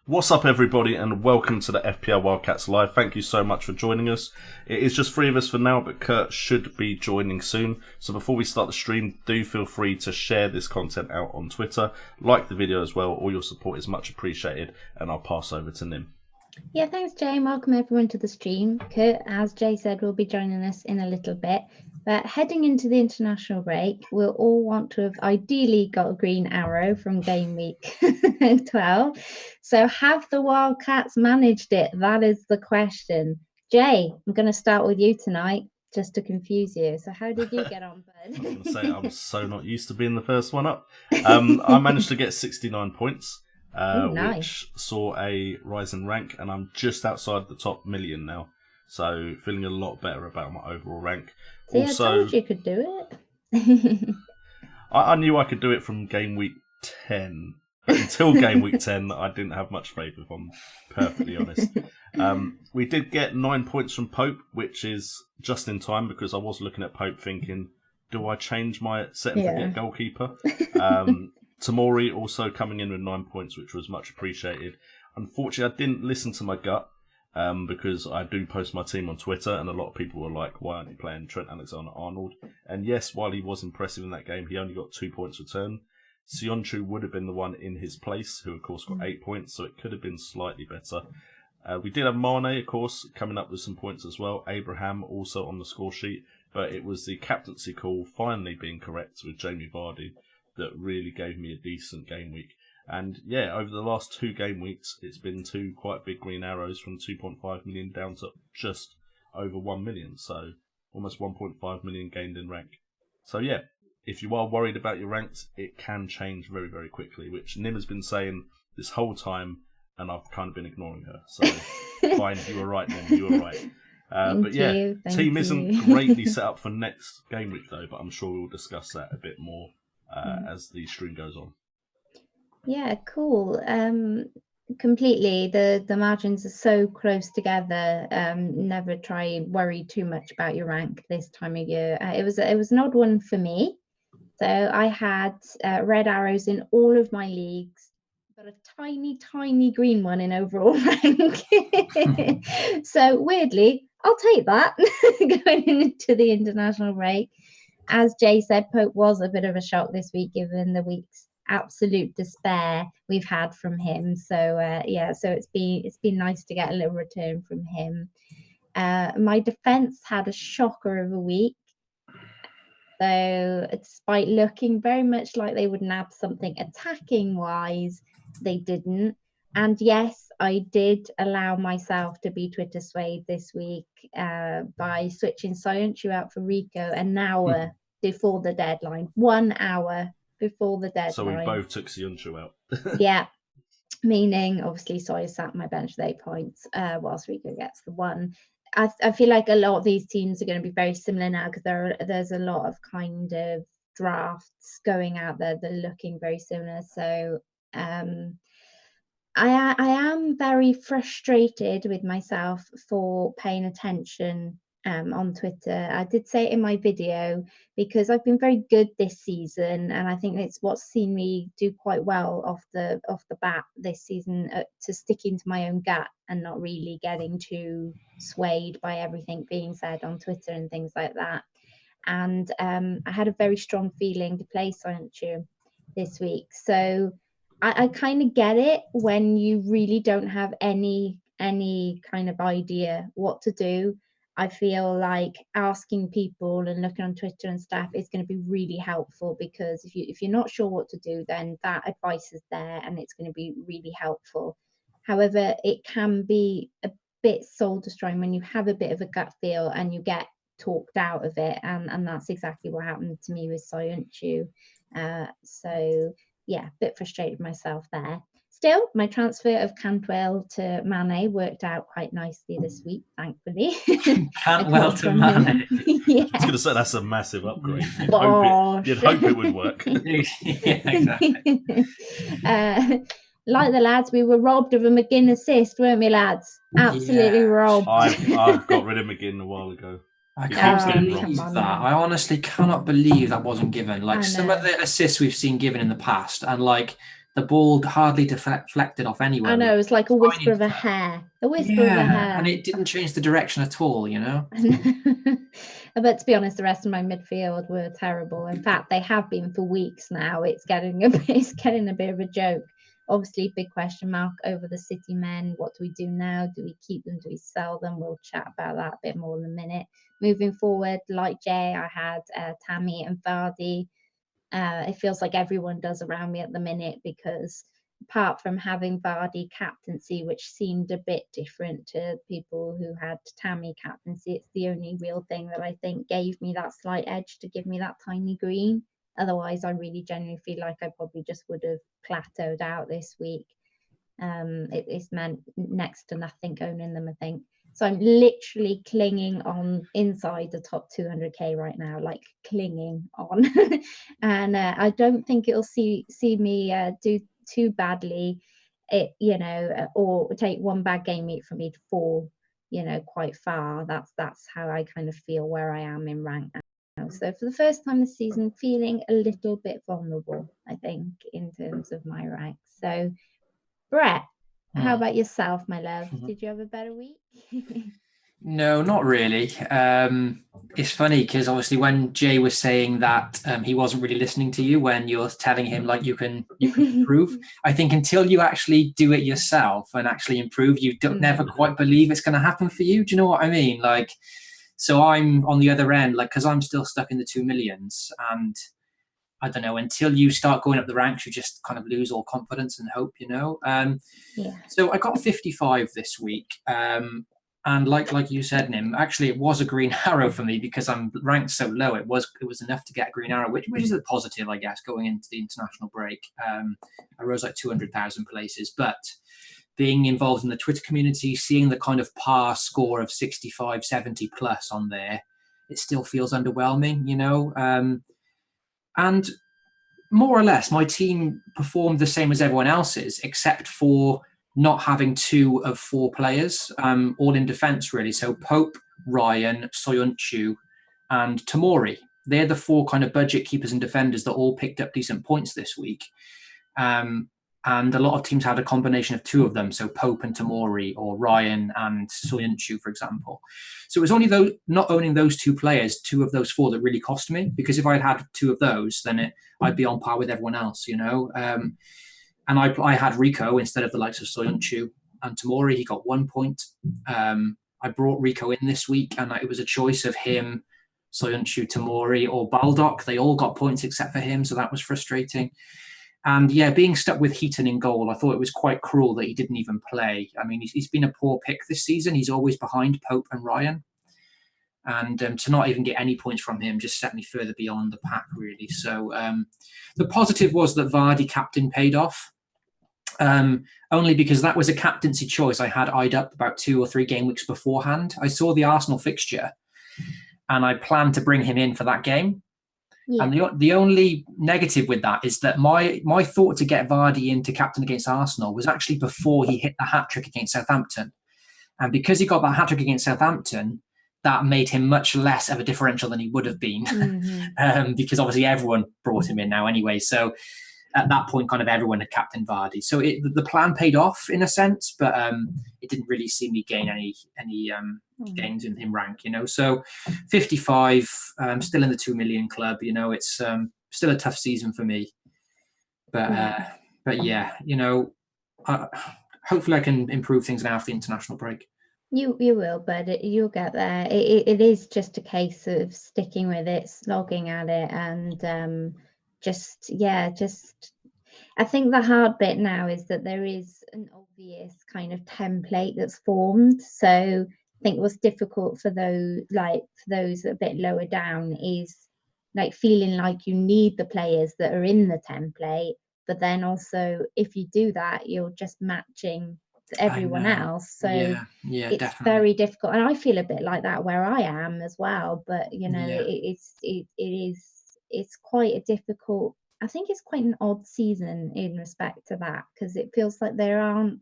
What's up, everybody, and welcome to the FPL WildCats Live. Thank you so much for joining us. It is just 3 of us for now, but Kurt should be joining soon. So before we start the stream, do feel free to share this content out on Twitter. Like the video as well. All your support is much appreciated, and I'll pass over to Nim. Yeah, thanks, Jay. Welcome everyone to the stream. Kurt, as Jay said, will be joining us in a little bit. But heading into the international break, we'll all want to have ideally got a green arrow from Gameweek 12. So have the Wildcats managed it? That is the question. Jay, I'm going to start with you tonight, just to confuse you. So how did you get on, bud? I was going to say, I'm so not used to being the first one up. I managed to get 69 points. Nice. Which saw a rise in rank, and I'm just outside the top million now. So feeling a lot better about my overall rank. See, also, I told you could do it. I knew I could do it from game week 10. But until game week 10, I didn't have much faith, if I'm perfectly honest. We did get 9 points from Pope, which is just in time because I was looking at Pope thinking, do I change my setting for get goalkeeper? Tamori also coming in with 9 points, which was much appreciated. Unfortunately, I didn't listen to my gut because I do post my team on Twitter, and a lot of people were like, why aren't you playing Trent Alexander-Arnold? And yes, while he was impressive in that game, he only got 2 points return. Sionchu would have been the one in his place, who of course got 8 points, so it could have been slightly better. We did have Mane, of course, coming up with some points as well. Abraham also on the score sheet, but it was the captaincy call finally being correct with Jamie Vardy that really gave me a decent game week. And yeah, over the last 2 game weeks, it's been 2 quite big green arrows from 2.5 million down to just over 1 million. So almost 1.5 million gained in rank. So yeah, if you are worried about your ranks, it can change very, very quickly, which Nim has been saying this whole time, and I've kind of been ignoring her. So fine, you were right, Nim, you were right. But yeah, team isn't greatly set up for next game week though, but I'm sure we'll discuss that a bit more as the stream goes on. Yeah, cool. Completely. The margins are so close together. Never worry too much about your rank this time of year. It was an odd one for me. So I had red arrows in all of my leagues, but a tiny green one in overall rank. So weirdly, I'll take that going into the international break. As Jay said, Pope was a bit of a shock this week, given the week's absolute despair we've had from him. So so it's been nice to get a little return from him. My defense had a shocker of a week. So despite looking very much like they would nab something attacking wise, they didn't. And yes, I did allow myself to be Twitter swayed this week by switching Sionchu out for Rico an hour before the deadline. 1 hour before the deadline. So we both took Sionchu out. Yeah. Meaning, obviously, Sawyer sat on my bench with 8 points whilst Rico gets the 1. I feel like a lot of these teams are going to be very similar now because there's a lot of kind of drafts going out there that are looking very similar. So I am very frustrated with myself for paying attention on Twitter. I did say it in my video because I've been very good this season, and I think it's what's seen me do quite well off the bat this season to sticking to my own gut and not really getting too swayed by everything being said on Twitter and things like that. And I had a very strong feeling to play Sionchu this week, so I kind of get it when you really don't have any kind of idea what to do. I feel like asking people and looking on Twitter and stuff is going to be really helpful, because if you're not sure what to do, then that advice is there and it's going to be really helpful. However, it can be a bit soul destroying when you have a bit of a gut feel and you get talked out of it, and that's exactly what happened to me with Sionchu. So yeah, a bit frustrated myself there. Still, my transfer of Cantwell to Mane worked out quite nicely this week, thankfully. Cantwell to Mane. Yeah. I was going to say that's a massive upgrade. You'd hope it would work. Yeah, exactly. Like the lads, we were robbed of a McGinn assist, weren't we, lads? Absolutely robbed. I've got rid of McGinn a while ago. I can't believe that. I honestly cannot believe that wasn't given. Like some of the assists we've seen given in the past, and like the ball hardly deflected off anywhere. I know, it was like a whisper of a hair. A whisper of a hair. And it didn't change the direction at all, you know? But to be honest, the rest of my midfield were terrible. In fact, they have been for weeks now. It's getting a bit of a joke. Obviously, big question mark over the City men. What do we do now? Do we keep them? Do we sell them? We'll chat about that a bit more in a minute. Moving forward, like Jay, I had Tammy and Vardy. It feels like everyone does around me at the minute, because apart from having Vardy captaincy, which seemed a bit different to people who had Tammy captaincy, it's the only real thing that I think gave me that slight edge to give me that tiny green. Otherwise, I really genuinely feel like I probably just would have plateaued out this week. It's meant next to nothing owning them, I think. So I'm literally clinging on inside the top 200k right now, like clinging on. And I don't think it'll see me do too badly, or take one bad game week for me to fall, quite far. That's how I kind of feel where I am in rank now. So for the first time this season, feeling a little bit vulnerable, I think, in terms of my rank. So, Brett, how about yourself, my love? Did you have a better week? No, not really. It's funny because obviously when Jay was saying that he wasn't really listening to you when you're telling him like you can improve, I think until you actually do it yourself and actually improve, you don't never quite believe it's going to happen for you. Do you know what I mean? Like, so I'm on the other end, like, because I'm still stuck in the 2 millions, and I don't know, until you start going up the ranks, you just kind of lose all confidence and hope, So I got 55 this week. And like you said, Nim, actually it was a green arrow for me because I'm ranked so low. It was enough to get a green arrow, which is a positive, I guess, going into the international break. I rose like 200,000 places, but being involved in the Twitter community, seeing the kind of par score of 65, 70 plus on there, it still feels underwhelming, and more or less, my team performed the same as everyone else's, except for not having 2 of 4 players, all in defence, really. So Pope, Ryan, Soyuncu, and Tomori. They're the 4 kind of budget keepers and defenders that all picked up decent points this week. And a lot of teams had a combination of 2 of them, so Pope and Tomori, or Ryan and Soyuncu, for example. So it was only not owning those 2 players, 2 of those 4, that really cost me, because if I had 2 of those, then I'd be on par with everyone else, And I had Rico instead of the likes of Soyuncu and Tomori. He got 1 point. I brought Rico in this week, and it was a choice of him, Soyuncu, Tomori, or Baldock. They all got points except for him, so that was frustrating. And yeah, being stuck with Heaton in goal, I thought it was quite cruel that he didn't even play. I mean, he's been a poor pick this season. He's always behind Pope and Ryan. And to not even get any points from him just set me further beyond the pack, really. So the positive was that Vardy captain paid off. Only because that was a captaincy choice I had eyed up about 2 or 3 game weeks beforehand. I saw the Arsenal fixture and I planned to bring him in for that game. Yeah. And the only negative with that is that my thought to get Vardy into captain against Arsenal was actually before he hit the hat-trick against Southampton. And because he got that hat-trick against Southampton, that made him much less of a differential than he would have been. Because obviously everyone brought him in now anyway. So at that point, kind of everyone had captained Vardy. So the plan paid off in a sense, but it didn't really see me gain any gains in rank, So 55, still in the 2 million club, it's still a tough season for me. But yeah, hopefully I can improve things now after the international break. You will, but you'll get there. It is just a case of sticking with it, slogging at it, and I think the hard bit now is that there is an obvious kind of template that's formed. So I think what's difficult for those a bit lower down is like feeling like you need the players that are in the template, but then also if you do that, you're just matching everyone else. So it's definitely very difficult, and I feel a bit like that where I am as well. But it's quite a difficult. I think it's quite an odd season in respect to that, because it feels like there aren't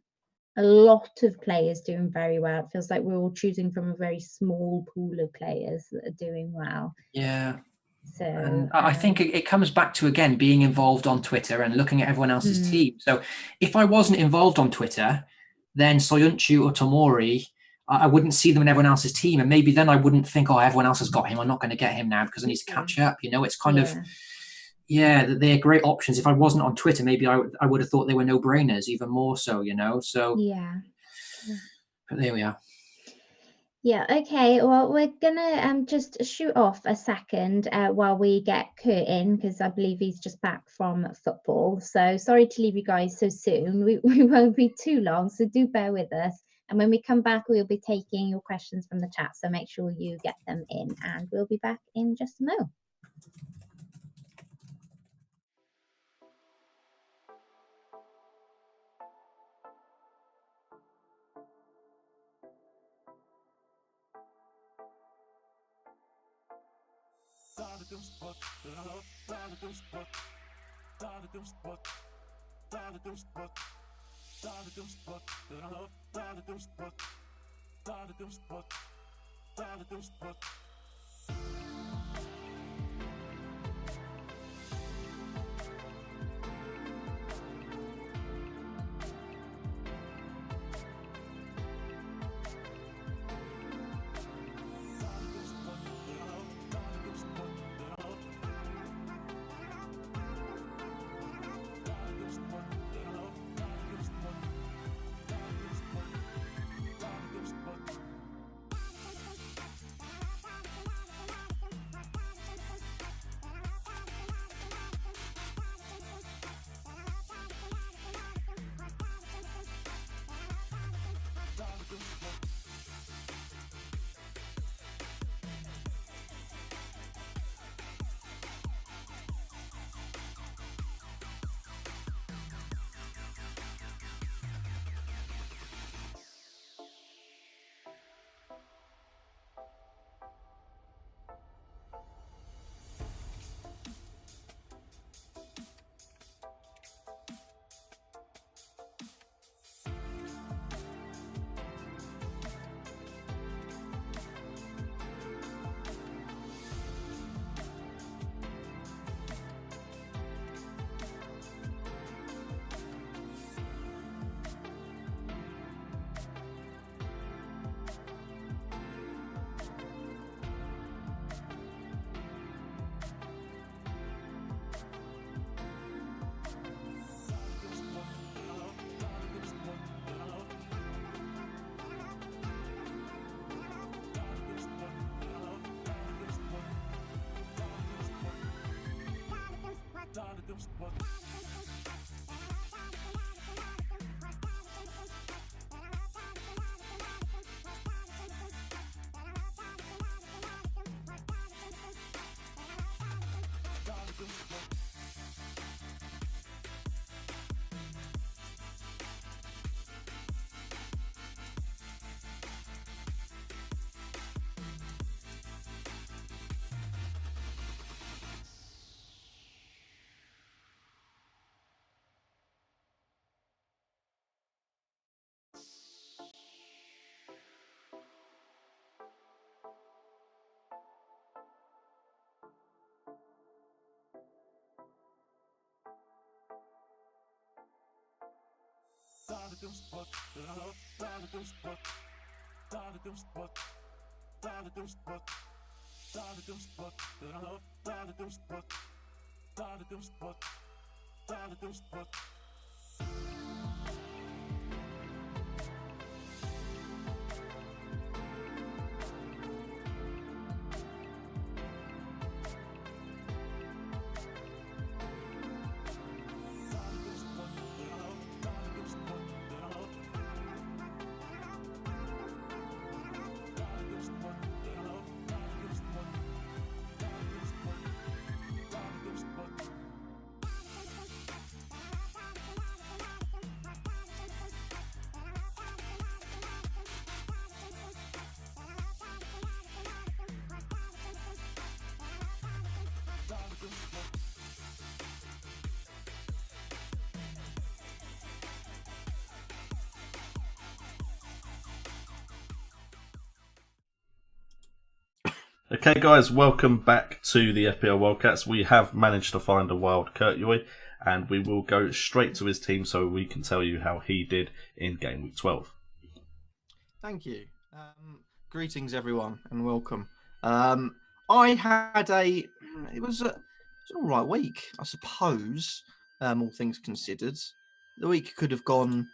a lot of players doing very well. It feels like we're all choosing from a very small pool of players that are doing well. Yeah. So And I think it comes back to, again, being involved on Twitter and looking at everyone else's team. So if I wasn't involved on Twitter, then Soyuncu or Tomori, I wouldn't see them in everyone else's team. And maybe then I wouldn't think, oh, everyone else has got him. I'm not going to get him now because I need to catch up. It's kind of, they're great options. If I wasn't on Twitter, maybe I would have thought they were no-brainers, even more so, So, but there we are. Yeah, okay. Well, we're gonna just shoot off a second while we get Kurt in, because I believe he's just back from football. So sorry to leave you guys so soon. We won't be too long, so do bear with us. And when we come back, we'll be taking your questions from the chat. So make sure you get them in, and we'll be back in just a moment. Okay, guys, welcome back to the FPL WildCats. We have managed to find a wild Kurtjoy, and we will go straight to his team so we can tell you how he did in Game Week 12. Thank you. Greetings, everyone, and welcome. I had it was an all right week, I suppose, all things considered. The week could have gone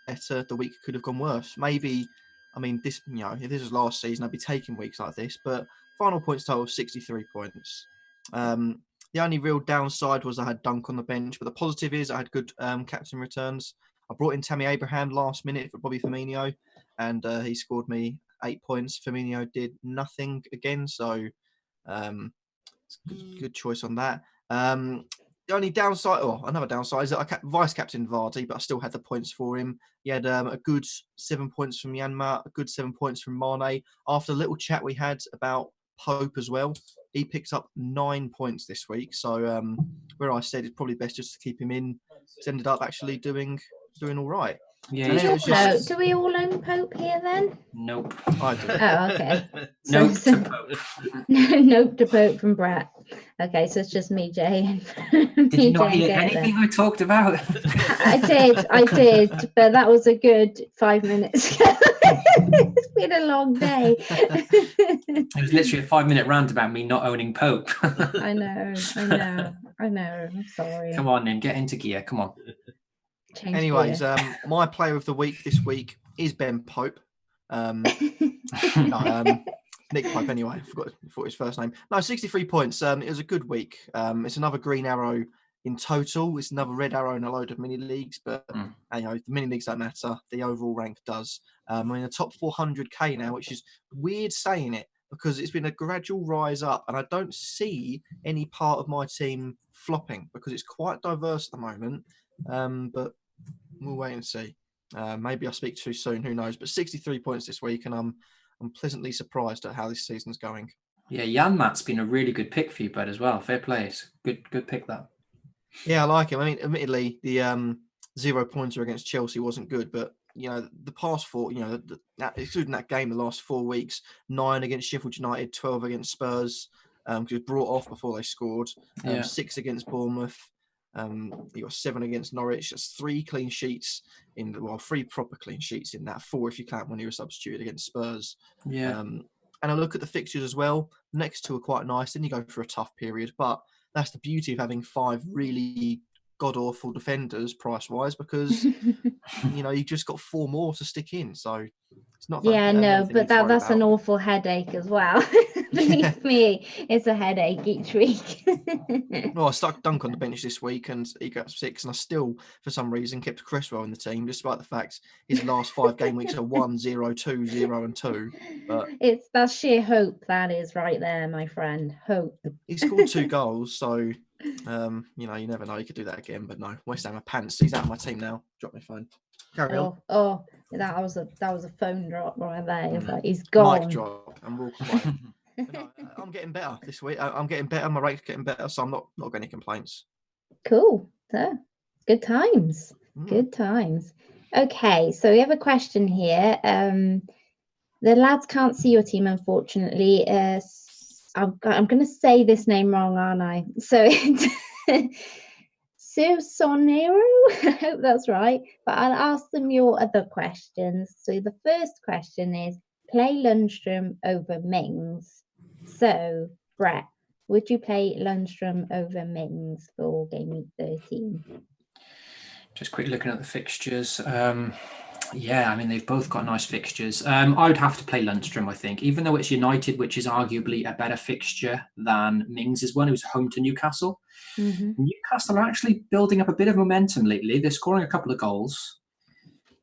better. The week could have gone worse. Maybe, I mean, if this was last season, I'd be taking weeks like this, but final points total of 63 points. The only real downside was I had Dunk on the bench, but the positive is I had good captain returns. I brought in Tammy Abraham last minute for Bobby Firmino, and he scored me 8 points. Firmino did nothing again, so good choice on that. The only downside, another downside, is that I vice captain Vardy, but I still had the points for him. He had a good 7 points from Yanma, a good 7 points from Mane. After a little chat we had about Pope as well, he picked up 9 points this week. So where I said it's probably best just to keep him in, it's ended up actually doing all right. Yeah, do we all own Pope here then? Nope. I do. Oh, okay. Nope to Pope. Nope to Pope from Brett. Okay, so it's just me, Jay. Did you not hear anything I talked about? I did, but that was a good 5 minutes. It's been a long day. It was literally a 5-minute rant about me not owning Pope. I know. I'm sorry. Come on, then, get into gear. Come on. Anyways, my player of the week this week is Ben Pope. Nick Pope, anyway. I forgot his first name. No, 63 points. It was a good week. It's another green arrow in total. It's another red arrow in a load of mini leagues, but the mini leagues don't matter. The overall rank does. I'm in the top 400k now, which is weird saying it because it's been a gradual rise up, and I don't see any part of my team flopping because it's quite diverse at the moment. But we'll wait and see. Maybe I speak too soon. Who knows? But 63 points this week, and I'm pleasantly surprised at how this season's going. Yeah, Janmaat's been a really good pick for you, bud, as well. Fair play. Good pick, that. Yeah, I like him. I mean, admittedly, the 0 pointer against Chelsea wasn't good, but the past four, excluding that game, the last 4 weeks, 9 against Sheffield United, 12 against Spurs, because it was brought off before they scored. 6 against Bournemouth. You got 7 against Norwich. That's 3 clean sheets 3 proper clean sheets in that. 4 if you count when you were substituted against Spurs. Yeah. And I look at the fixtures as well. The next 2 are quite nice. Then you go for a tough period, but that's the beauty of having 5 really god awful defenders price wise, because you just got 4 more to stick in. So it's not. Yeah, no, but that's an awful headache as well. Believe me, it's a headache each week. Well, I stuck Dunk on the bench this week and he got 6, and I still, for some reason, kept Cresswell in the team, despite the fact his last 5 game weeks are 1, 0, 2, 0, and 2. But that's sheer hope, that is right there, my friend. Hope. He scored 2 goals, so you never know. He could do that again, but no. West Ham are pants. He's out of my team now. Drop my phone. Carry on. Oh, that was a phone drop right there. It's like he's gone. Mic drop, and we're all quiet. No, I'm getting better this week. I'm getting better. My rate's getting better, so I'm not got any complaints. Cool. So, good times. Good times. Okay, so we have a question here. The lads can't see your team, unfortunately. I'm going to say this name wrong, aren't I? So it's Sonero. I hope that's right. But I'll ask them your other questions. So the first question is, play Lundstrom over Mings. So, Brett, would you play Lundstrom over Mings for Game Week 13? Just quickly looking at the fixtures. Yeah, I mean, they've both got nice fixtures. I would have to play Lundstrom, I think, even though it's United, which is arguably a better fixture than Mings' one, who's home to Newcastle. Mm-hmm. Newcastle are actually building up a bit of momentum lately. They're scoring a couple of goals.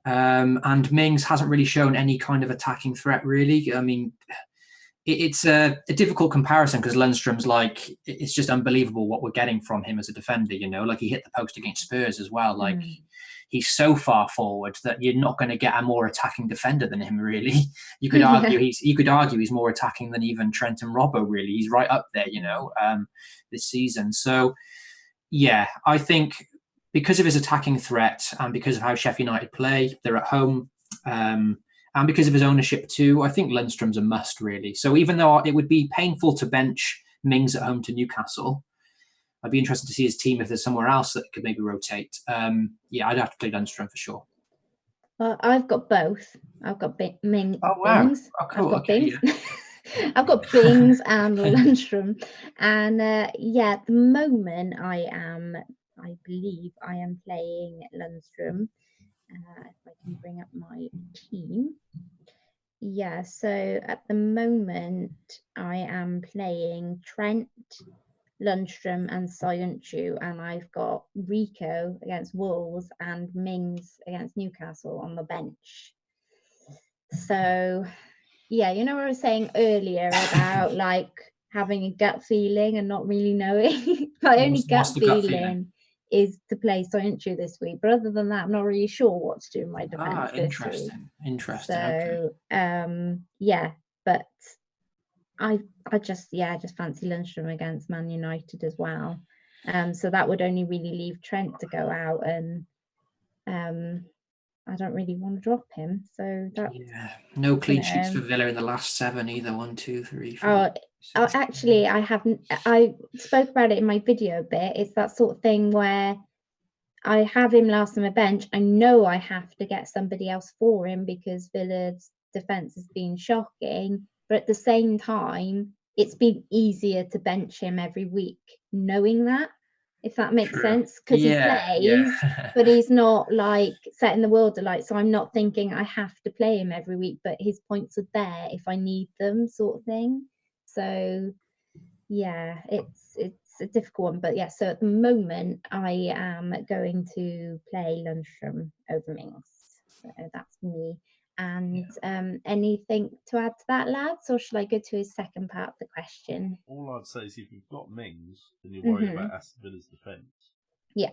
And Mings hasn't really shown any kind of attacking threat, really. I mean, it's a difficult comparison because Lundstrom's it's just unbelievable what we're getting from him as a defender, Like, he hit the post against Spurs as well. He's so far forward that you're not going to get a more attacking defender than him, really. You could argue he's more attacking than even Trent and Robbo, really. He's right up there, this season. So, yeah, I think because of his attacking threat and because of how Sheffield United play, they're at home. And and because of his ownership too, I think Lundstrom's a must, really. So even though it would be painful to bench Mings at home to Newcastle, I'd be interested to see his team if there's somewhere else that could maybe rotate. Yeah, I'd have to play Lundstrom for sure. Well, I've got both. I've got Mings. Oh, wow. Bings. Oh, cool. I've got Okay, Bings. I've got Bings and Lundstrom. And yeah, at the moment I believe I am playing Lundstrom. If I can bring up my team. Yeah, so at the moment I am playing Trent, Lundstrom and Soyuncu, and I've got Rico against Wolves and Mings against Newcastle on the bench. So yeah, you know what I was saying earlier about like having a gut feeling and not really knowing. My only gut feeling is to play Soyuncu this week, but other than that, I'm not really sure what to do in my defence this week. Interesting. So okay. Yeah, but I just fancy Lundstrom against Man United as well. So that would only really leave Trent to go out, and I don't really want to drop him. So that no clean sheets for Villa in the last 7 either. 1, 2, 3, 4. Actually, I haven't. I spoke about it in my video a bit. It's that sort of thing where I have him last on my bench. I know I have to get somebody else for him because Villa's defence has been shocking. But at the same time, it's been easier to bench him every week, knowing that, if that makes sense. Because he plays, but he's not like setting the world alight. So I'm not thinking I have to play him every week, but his points are there if I need them, sort of thing. So yeah, it's a difficult one. But yeah, so at the moment, I am going to play Lundstrom over Mings. So that's me. And anything to add to that, lads, or should I go to his second part of the question? All I'd say is if you've got Mings and you're worried about Aston Villa's defence,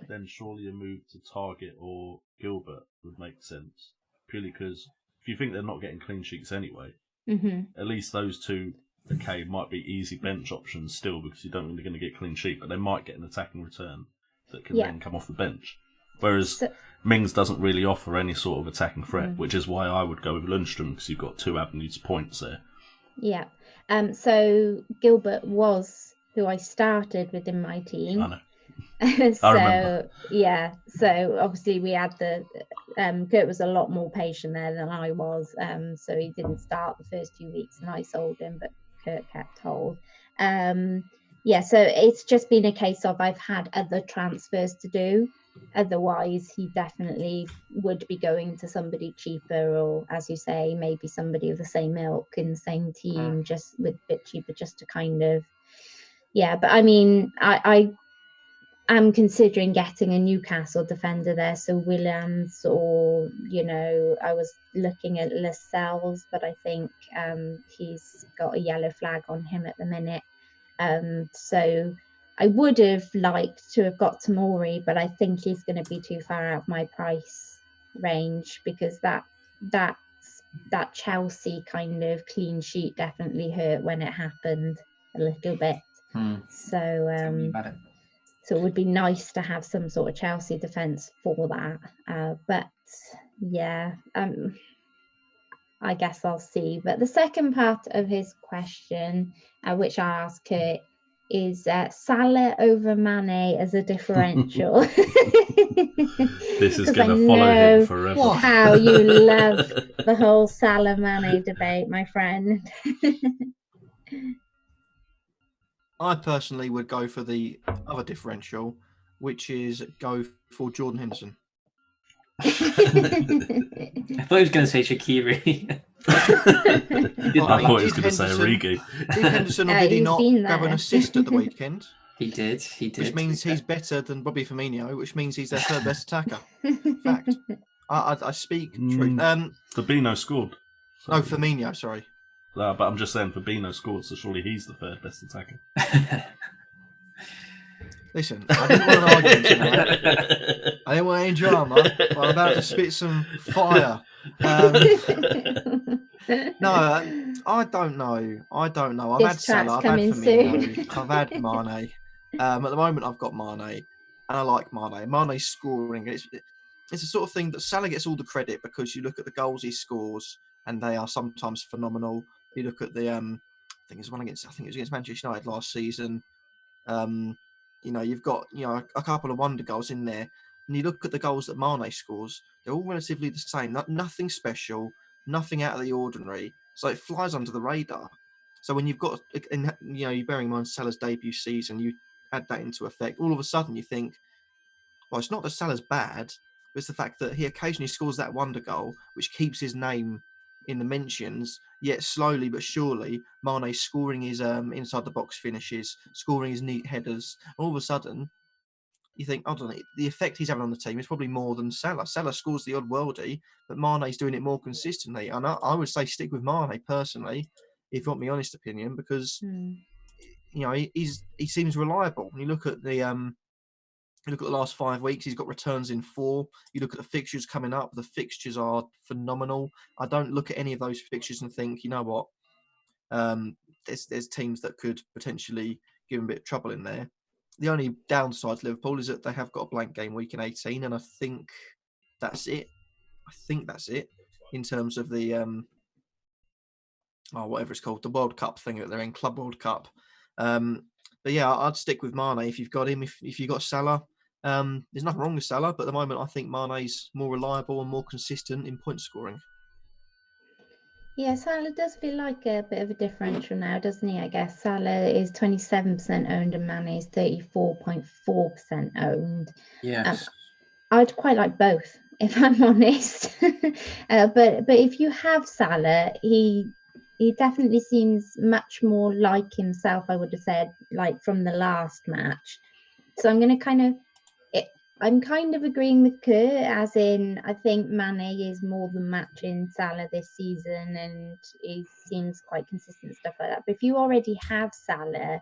then surely a move to Target or Gilbert would make sense. Purely because if you think they're not getting clean sheets anyway, at least those two, might be easy bench options still because you don't think they're going to get clean sheet, but they might get an attacking return that can then come off the bench. Whereas Mings doesn't really offer any sort of attacking threat, which is why I would go with Lundstrom because you've got 2 avenues of points there. Yeah. So Gilbert was who I started within my team. I know. So I remember. Yeah. So obviously we had the Kurt was a lot more patient there than I was. So he didn't start the first 2 weeks, and I sold him, but Kurt kept hold. So it's just been a case of I've had other transfers to do. Otherwise, he definitely would be going to somebody cheaper, or as you say, maybe somebody of the same ilk in the same team, just with a bit cheaper, just to kind of, But I mean, I am considering getting a Newcastle defender there, so Williams, or I was looking at Lascelles, but I think he's got a yellow flag on him at the minute. So I would have liked to have got Tomori, but I think he's going to be too far out of my price range because that Chelsea kind of clean sheet definitely hurt when it happened a little bit. So it would be nice to have some sort of Chelsea defence for that. But yeah, I guess I'll see. But the second part of his question, which I asked Kurt, is Salah over Mane as a differential. This is going to follow him forever. How you love the whole Salah Mane debate, my friend. I personally would go for the other differential, which is go for Jordan Henderson. I thought he was going to say Shaqiri. I thought he was going to say Origi. Did Henderson or did he not grab an assist at the weekend? He did. Which means he's better than Bobby Firmino, which means he's their third best attacker. Fact. I speak truth. Fabinho scored. So. No, Firmino, sorry. No, but I'm just saying Fabinho scored, so surely he's the third best attacker. Listen, I didn't want an argument tonight. I didn't want any drama, but I'm about to spit some fire. No, I don't know. I've had Salah, I've had Firmino, I've had Mane. At the moment, I've got Mane, and I like Mane. Mane's scoring. It's the sort of thing that Salah gets all the credit because you look at the goals he scores and they are sometimes phenomenal. You look at the, I think it was against Manchester United last season. You've got a couple of wonder goals in there, and you look at the goals that Mane scores; they're all relatively the same. Nothing special, nothing out of the ordinary. So it flies under the radar. So when you've got, you're bearing in mind Salah's debut season, you add that into effect. All of a sudden, you think, well, it's not that Salah's bad, but it's the fact that he occasionally scores that wonder goal, which keeps his name in the mentions, yet slowly but surely, Mane's scoring his inside the box finishes, scoring his neat headers. All of a sudden, you think, I don't know, the effect he's having on the team is probably more than Salah. Salah scores the odd worldie, but Mane's doing it more consistently. And I would say stick with Mane personally, if you want my honest opinion, because he seems reliable. When you look at the last 5 weeks, he's got returns in 4. You look at the fixtures coming up, the fixtures are phenomenal. I don't look at any of those fixtures and think, you know what, there's teams that could potentially give him a bit of trouble in there. The only downside to Liverpool is that they have got a blank game week in 18, and I think that's it. In terms of the whatever it's called, the World Cup thing that they're in, Club World Cup. But yeah, I'd stick with Mane if you've got him. If you've got Salah, there's nothing wrong with Salah, but at the moment I think Mane's more reliable and more consistent in point scoring. Yeah, Salah does feel like a bit of a differential now, doesn't he? I guess Salah is 27% owned and Mane is 34.4% owned. Yes. I'd quite like both, if I'm honest. But if you have Salah, he definitely seems much more like himself, I would have said, like from the last match. So I'm kind of agreeing with Kerr, as in I think Mane is more than matching Salah this season, and he seems quite consistent and stuff like that. But if you already have Salah,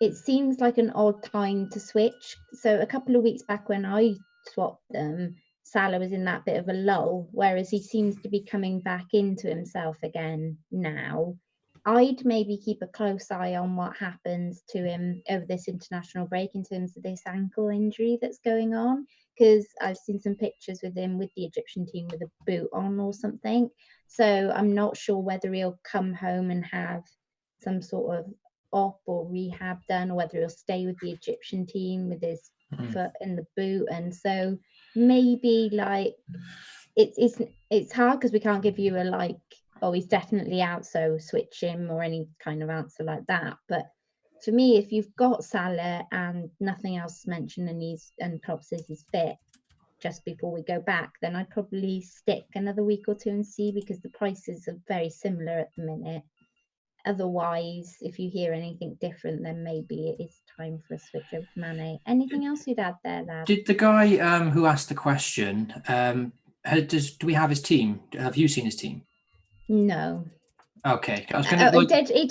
it seems like an odd time to switch. So a couple of weeks back when I swapped them, Salah was in that bit of a lull, whereas he seems to be coming back into himself again now. I'd maybe keep a close eye on what happens to him over this international break in terms of this ankle injury that's going on, because I've seen some pictures with him with the Egyptian team with a boot on or something. So I'm not sure whether he'll come home and have some sort of op or rehab done, or whether he'll stay with the Egyptian team with his foot in the boot. And so maybe it's hard because we can't give you a he's definitely out, so switch him, or any kind of answer like that. But for me, if you've got Salah and nothing else mentioned, and Klopp says he's fit just before we go back, then I'd probably stick another week or two and see, because the prices are very similar at the minute. Otherwise, if you hear anything different, then maybe it is time for a switch over to Mane. Anything else you'd add there, lad? Did the guy who asked the question, do we have his team? Have you seen his team? No. Okay. I was He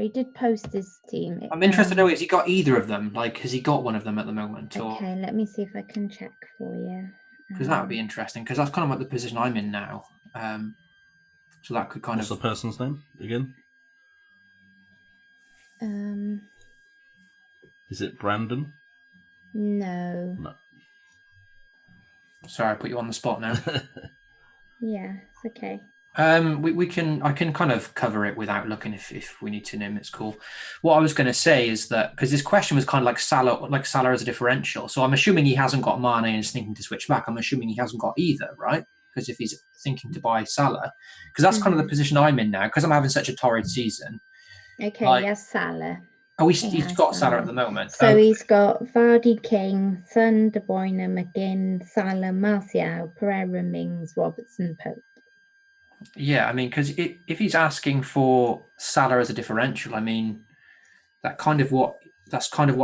did post his team. I'm interested to know, has he got either of them? Like, has he got one of them at the moment? Okay, let me see if I can check for you. Because that would be interesting, because that's kind of like the position I'm in now. So that could What's the person's name again? Is it Brandon? No. Sorry, I put you on the spot now. Yeah, it's okay. I can kind of cover it without looking if we need to name it's cool. What I was going to say is that, because this question was kind of like Salah as a differential. So I'm assuming he hasn't got Mane and is thinking to switch back. I'm assuming he hasn't got either, right? Because if he's thinking to buy Salah, because that's kind of the position I'm in now, because I'm having such a torrid season. Okay, yes, Salah. Oh, he's got Salah at the moment. So he's got Vardy, King, Son, De Bruyne, McGinn, Salah, Martial, Pereira, Mings, Robertson, Pope. Yeah, I mean, because if he's asking for Salah as a differential, I mean, that's kind of what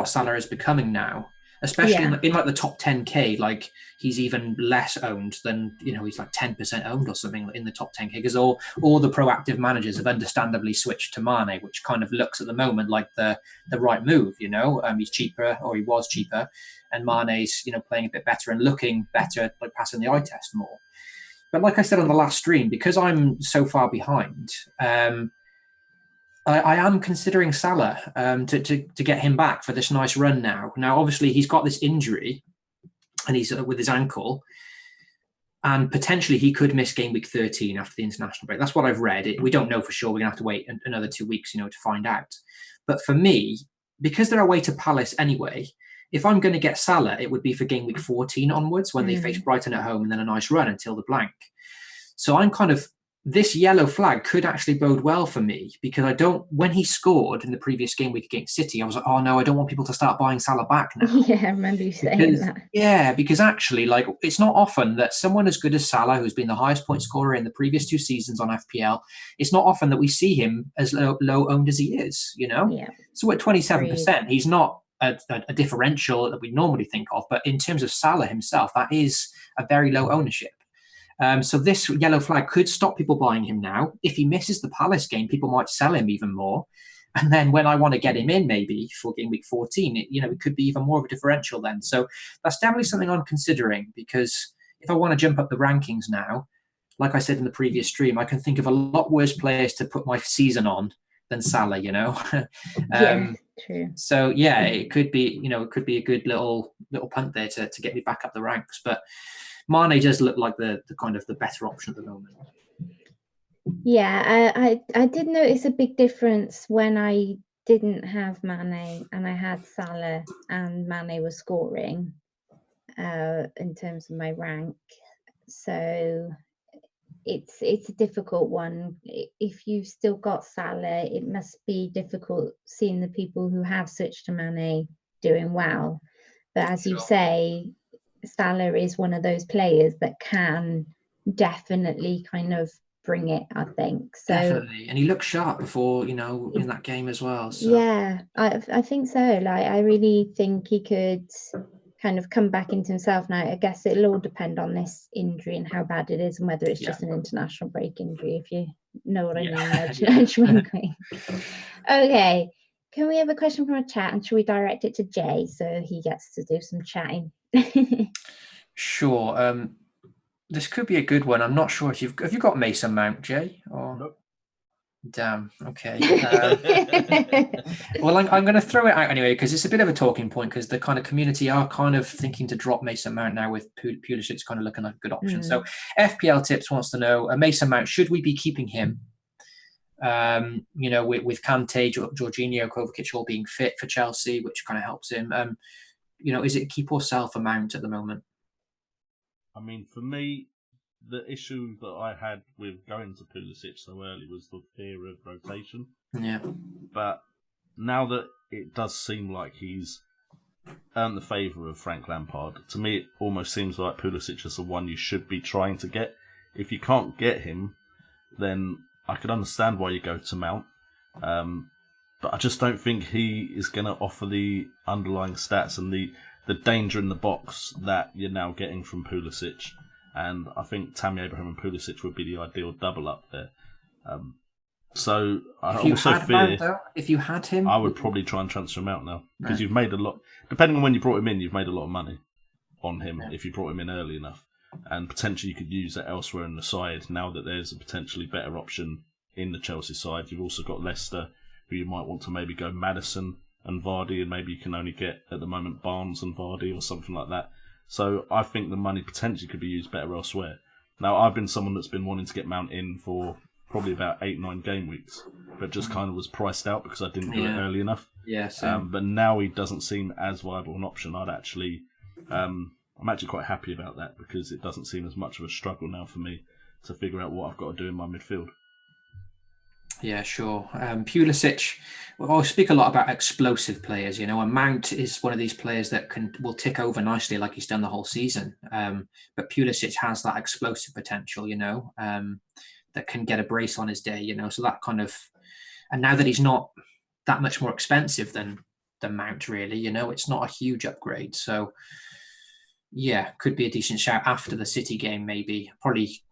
Salah is becoming now. Especially in like the top 10k, like he's even less owned than, he's like 10% owned or something in the top 10k, because all the proactive managers have understandably switched to Mane, which kind of looks at the moment like the right move. He's cheaper, or he was cheaper, and Mane's playing a bit better and looking better, like passing the eye test more. But like I said on the last stream, because I'm so far behind, I am considering Salah to get him back for this nice run now. Now, obviously, he's got this injury, and he's with his ankle. And potentially he could miss game week 13 after the international break. That's what I've read. We don't know for sure. We're going to have to wait another 2 weeks, to find out. But for me, because they're away to Palace anyway, if I'm going to get Salah, it would be for game week 14 onwards when they face Brighton at home and then a nice run until the blank. So I'm this yellow flag could actually bode well for me, because when he scored in the previous game week against City, I was like, oh no, I don't want people to start buying Salah back now. Yeah, I remember you saying that. Yeah, because actually, it's not often that someone as good as Salah, who's been the highest point scorer in the previous 2 seasons on FPL, it's not often that we see him as low owned as he is, Yeah. So at 27%, he's not a differential that we normally think of, but in terms of Salah himself, that is a very low ownership. So this yellow flag could stop people buying him now. If he misses the Palace game, people might sell him even more. And then when I want to get him in, maybe for game week 14, it could be even more of a differential then. So that's definitely something I'm considering, because if I want to jump up the rankings now, like I said in the previous stream, I can think of a lot worse players to put my season on than Salah, Yeah, true. So yeah, it could be, a good little punt there to get me back up the ranks. But Mane does look like the kind of the better option at the moment. Yeah, I did notice a big difference when I didn't have Mane and I had Salah and Mane was scoring in terms of my rank. So it's a difficult one. If you've still got Salah, it must be difficult seeing the people who have switched to Mane doing well. But as you say, Salah is one of those players that can definitely kind of bring it, I think. So definitely, and he looked sharp before, in that game as well. So. Yeah, I think so. I really think he could kind of come back into himself now. I guess it'll all depend on this injury and how bad it is, and whether it's just an international break injury, if you know what I mean. Okay, can we have a question from a chat, and should we direct it to Jay so he gets to do some chatting? Sure. This could be a good one. I'm not sure if have you got Mason Mount, Jay? Or... Nope. Damn. Okay. Well, I'm going to throw it out anyway, because it's a bit of a talking point, because the kind of community are kind of thinking to drop Mason Mount now, with Pulisic kind of looking like a good option. So FPL Tips wants to know, Mason Mount, should we be keeping him? With Kante, Jorginho, Kovacic all being fit for Chelsea, which kind of helps him. Is it keep or sell for Mount at the moment? I mean, for me, the issue that I had with going to Pulisic so early was the fear of rotation. Yeah. But now that it does seem like he's earned the favour of Frank Lampard, to me it almost seems like Pulisic is the one you should be trying to get. If you can't get him, then I could understand why you go to Mount. But I just don't think he is going to offer the underlying stats and the danger in the box that you're now getting from Pulisic. And I think Tammy Abraham and Pulisic would be the ideal double up there. So I also fear if you had him, I would probably try and transfer him out now, because you've made a lot. Depending on when you brought him in, you've made a lot of money on him if you brought him in early enough, and potentially you could use that elsewhere in the side. Now that there's a potentially better option in the Chelsea side, you've also got Leicester, who you might want to maybe go Maddison and Vardy, and maybe you can only get at the moment Barnes and Vardy or something like that. So I think the money potentially could be used better elsewhere. Now, I've been someone that's been wanting to get Mount in for probably about 8-9 game weeks, but just kind of was priced out because I didn't do it early enough. Yes. But now he doesn't seem as viable an option. I'm actually quite happy about that, because it doesn't seem as much of a struggle now for me to figure out what I've got to do in my midfield. Yeah, sure. Pulisic, I speak a lot about explosive players, and Mount is one of these players that will tick over nicely like he's done the whole season. But Pulisic has that explosive potential, that can get a brace on his day, so that kind of, and now that he's not that much more expensive than Mount, really, it's not a huge upgrade. So yeah, could be a decent shout after the City game, maybe. Probably,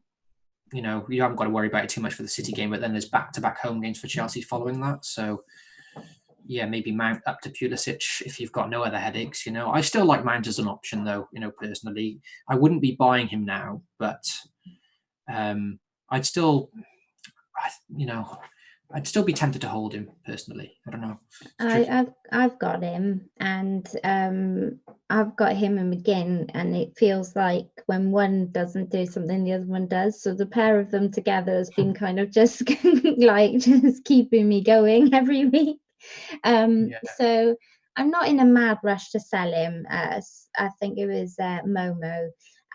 you haven't got to worry about it too much for the City game, but then there's back-to-back home games for Chelsea following that. So, yeah, maybe Mount up to Pulisic if you've got no other headaches, I still like Mount as an option, though, personally. I wouldn't be buying him now, but I'd still, I'd still be tempted to hold him personally. I don't know. I've got him, and I've got him and McGinn, and it feels like when one doesn't do something, the other one does. So the pair of them together has been kind of just like just keeping me going every week. So I'm not in a mad rush to sell him. I think it was Momo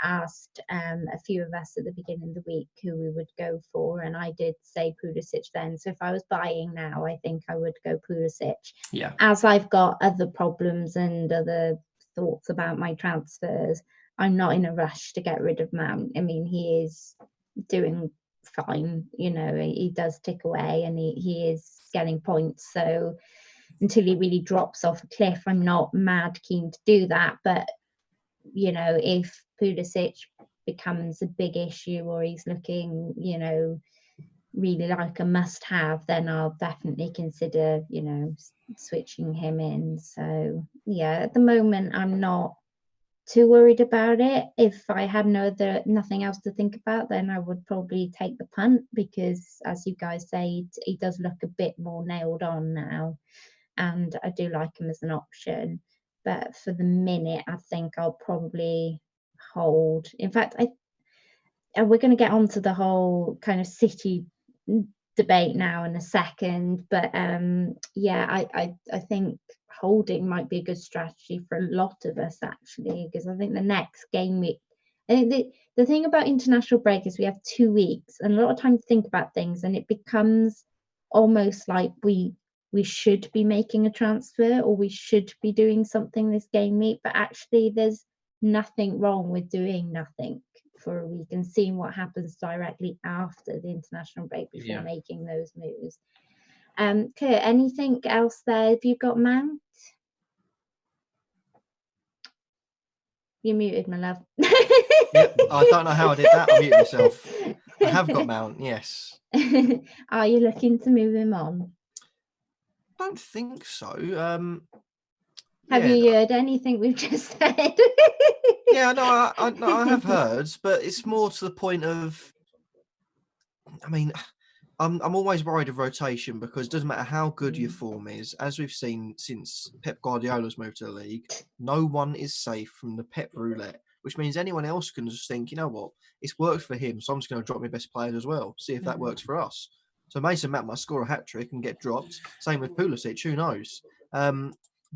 asked a few of us at the beginning of the week who we would go for, and I did say Pulisic then. So if I was buying now, I think I would go Pulisic. Yeah. As I've got other problems and other thoughts about my transfers, I'm not in a rush to get rid of Mount. I mean, he is doing fine, he does tick away, and he is getting points. So until he really drops off a cliff, I'm not mad keen to do that. But if Pulisic becomes a big issue, or he's looking, really like a must-have, then I'll definitely consider, switching him in. So yeah, at the moment, I'm not too worried about it. If I had nothing else to think about, then I would probably take the punt, because as you guys say, he does look a bit more nailed on now, and I do like him as an option. But for the minute, I think I'll probably hold. In fact, we're going to get onto the whole kind of City debate now in a second. But I think holding might be a good strategy for a lot of us, actually, because I think the next game week, I think the thing about international break is we have 2 weeks and a lot of time to think about things, and it becomes almost like we should be making a transfer, or we should be doing something this game week, but actually there's nothing wrong with doing nothing for a week and seeing what happens directly after the international break before making those moves. Kurt, anything else there? Have you got Mount? You're muted, my love. Yep, I don't know how I did that. I muted myself. I have got Mount, yes. Are you looking to move him on? I don't think so. Have you heard anything we've just said? Yeah, no, I have heard, but it's more to the point of, I mean, I'm always worried of rotation, because it doesn't matter how good your form is. As we've seen since Pep Guardiola's moved to the league, no one is safe from the Pep roulette, which means anyone else can just think, you know what, it's worked for him, so I'm just going to drop my best players as well, see if that works for us. So Mason Mount might score a hat-trick and get dropped. Same with Pulisic, who knows?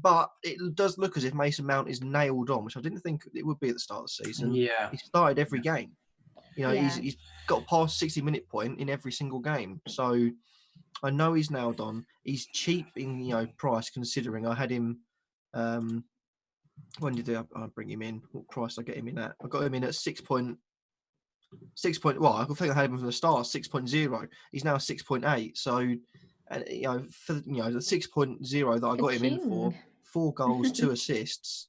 But it does look as if Mason Mount is nailed on, which I didn't think it would be at the start of the season. Yeah. He started every game. He's got past 60-minute point in every single game. So I know he's nailed on. He's cheap in price, considering I had him. When did I bring him in? What price did I get him in at? I got him in at 6.6. Well, I think I had him from the start 6.0. He's now 6.8. So, for the 6.0 that I got him in for, 4 goals, 2 assists.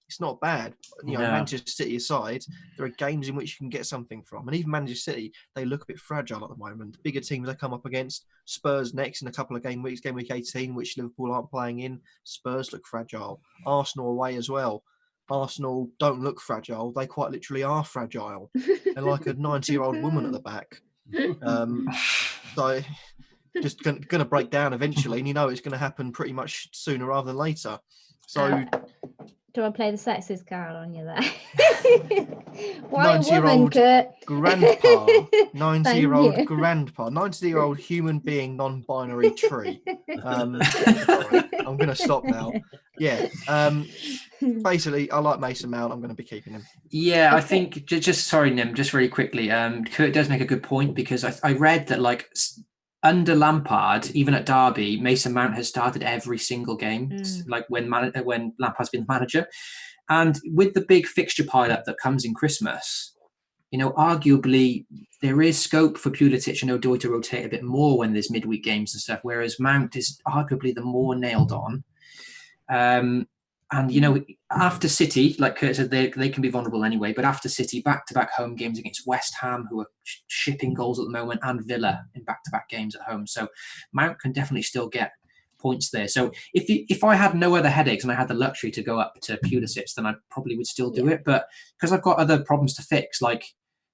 It's not bad. Manchester City aside, there are games in which you can get something from. And even Manchester City, they look a bit fragile at the moment. The bigger teams they come up against, Spurs next in a couple of game weeks, game week 18, which Liverpool aren't playing in. Spurs look fragile. Arsenal away as well. Arsenal don't look fragile. They quite literally are fragile. They're like a 90-year-old woman at the back. So just going to break down eventually, and it's going to happen pretty much sooner rather than later. So... do I play the sexist card on you there? Why 90-year-old grandpa, 90-year-old grandpa, 90-year-old human being, non-binary tree. Sorry, I'm going to stop now. Yeah. Basically, I like Mason Mount. I'm going to be keeping him. Yeah, I think just sorry, Nim, just really quickly. Kurt does make a good point, because I read that under Lampard, even at Derby, Mason Mount has started every single game, when Lampard's been the manager. And with the big fixture pile-up that comes in Christmas, arguably there is scope for Pulisic and Odoi to rotate a bit more when there's midweek games and stuff, whereas Mount is arguably the more nailed on. And, after City, like Kurt said, they can be vulnerable anyway. But after City, back-to-back home games against West Ham, who are shipping goals at the moment, and Villa in back-to-back games at home. So Mount can definitely still get points there. So if I had no other headaches and I had the luxury to go up to Pulisic, then I probably would still do it. But because I've got other problems to fix, like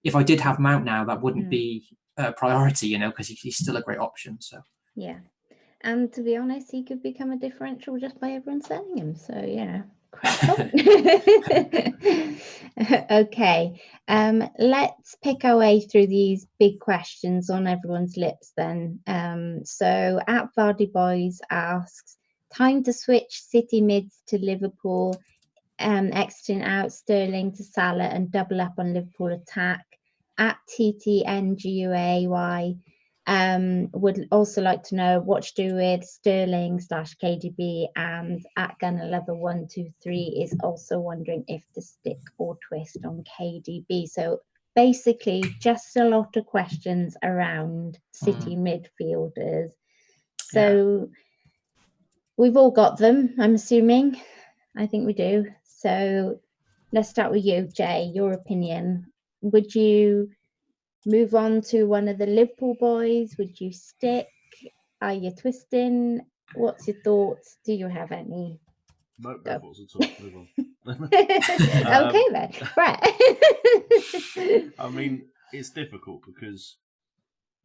if I did have Mount now, that wouldn't be a priority, because he's still a great option. So Yeah. And to be honest, he could become a differential just by everyone selling him. So, crack on. Okay. Let's pick our way through these big questions on everyone's lips then. So, at Vardy Boys asks, time to switch City mids to Liverpool, exiting out Sterling to Salah and double up on Liverpool attack. At TTNGUAY, would also like to know what to do with Sterling / KDB, and at Gunner123 is also wondering if to stick or twist on KDB. So basically just a lot of questions around City midfielders. So we've all got them, I'm assuming. I think we do. So let's start with you, Jay, your opinion. Would you move on to one of the Liverpool boys? Would you stick? Are you twisting? What's your thoughts? Do you have any? No thoughts at all. Move on. Okay then, Brett. I mean, it's difficult because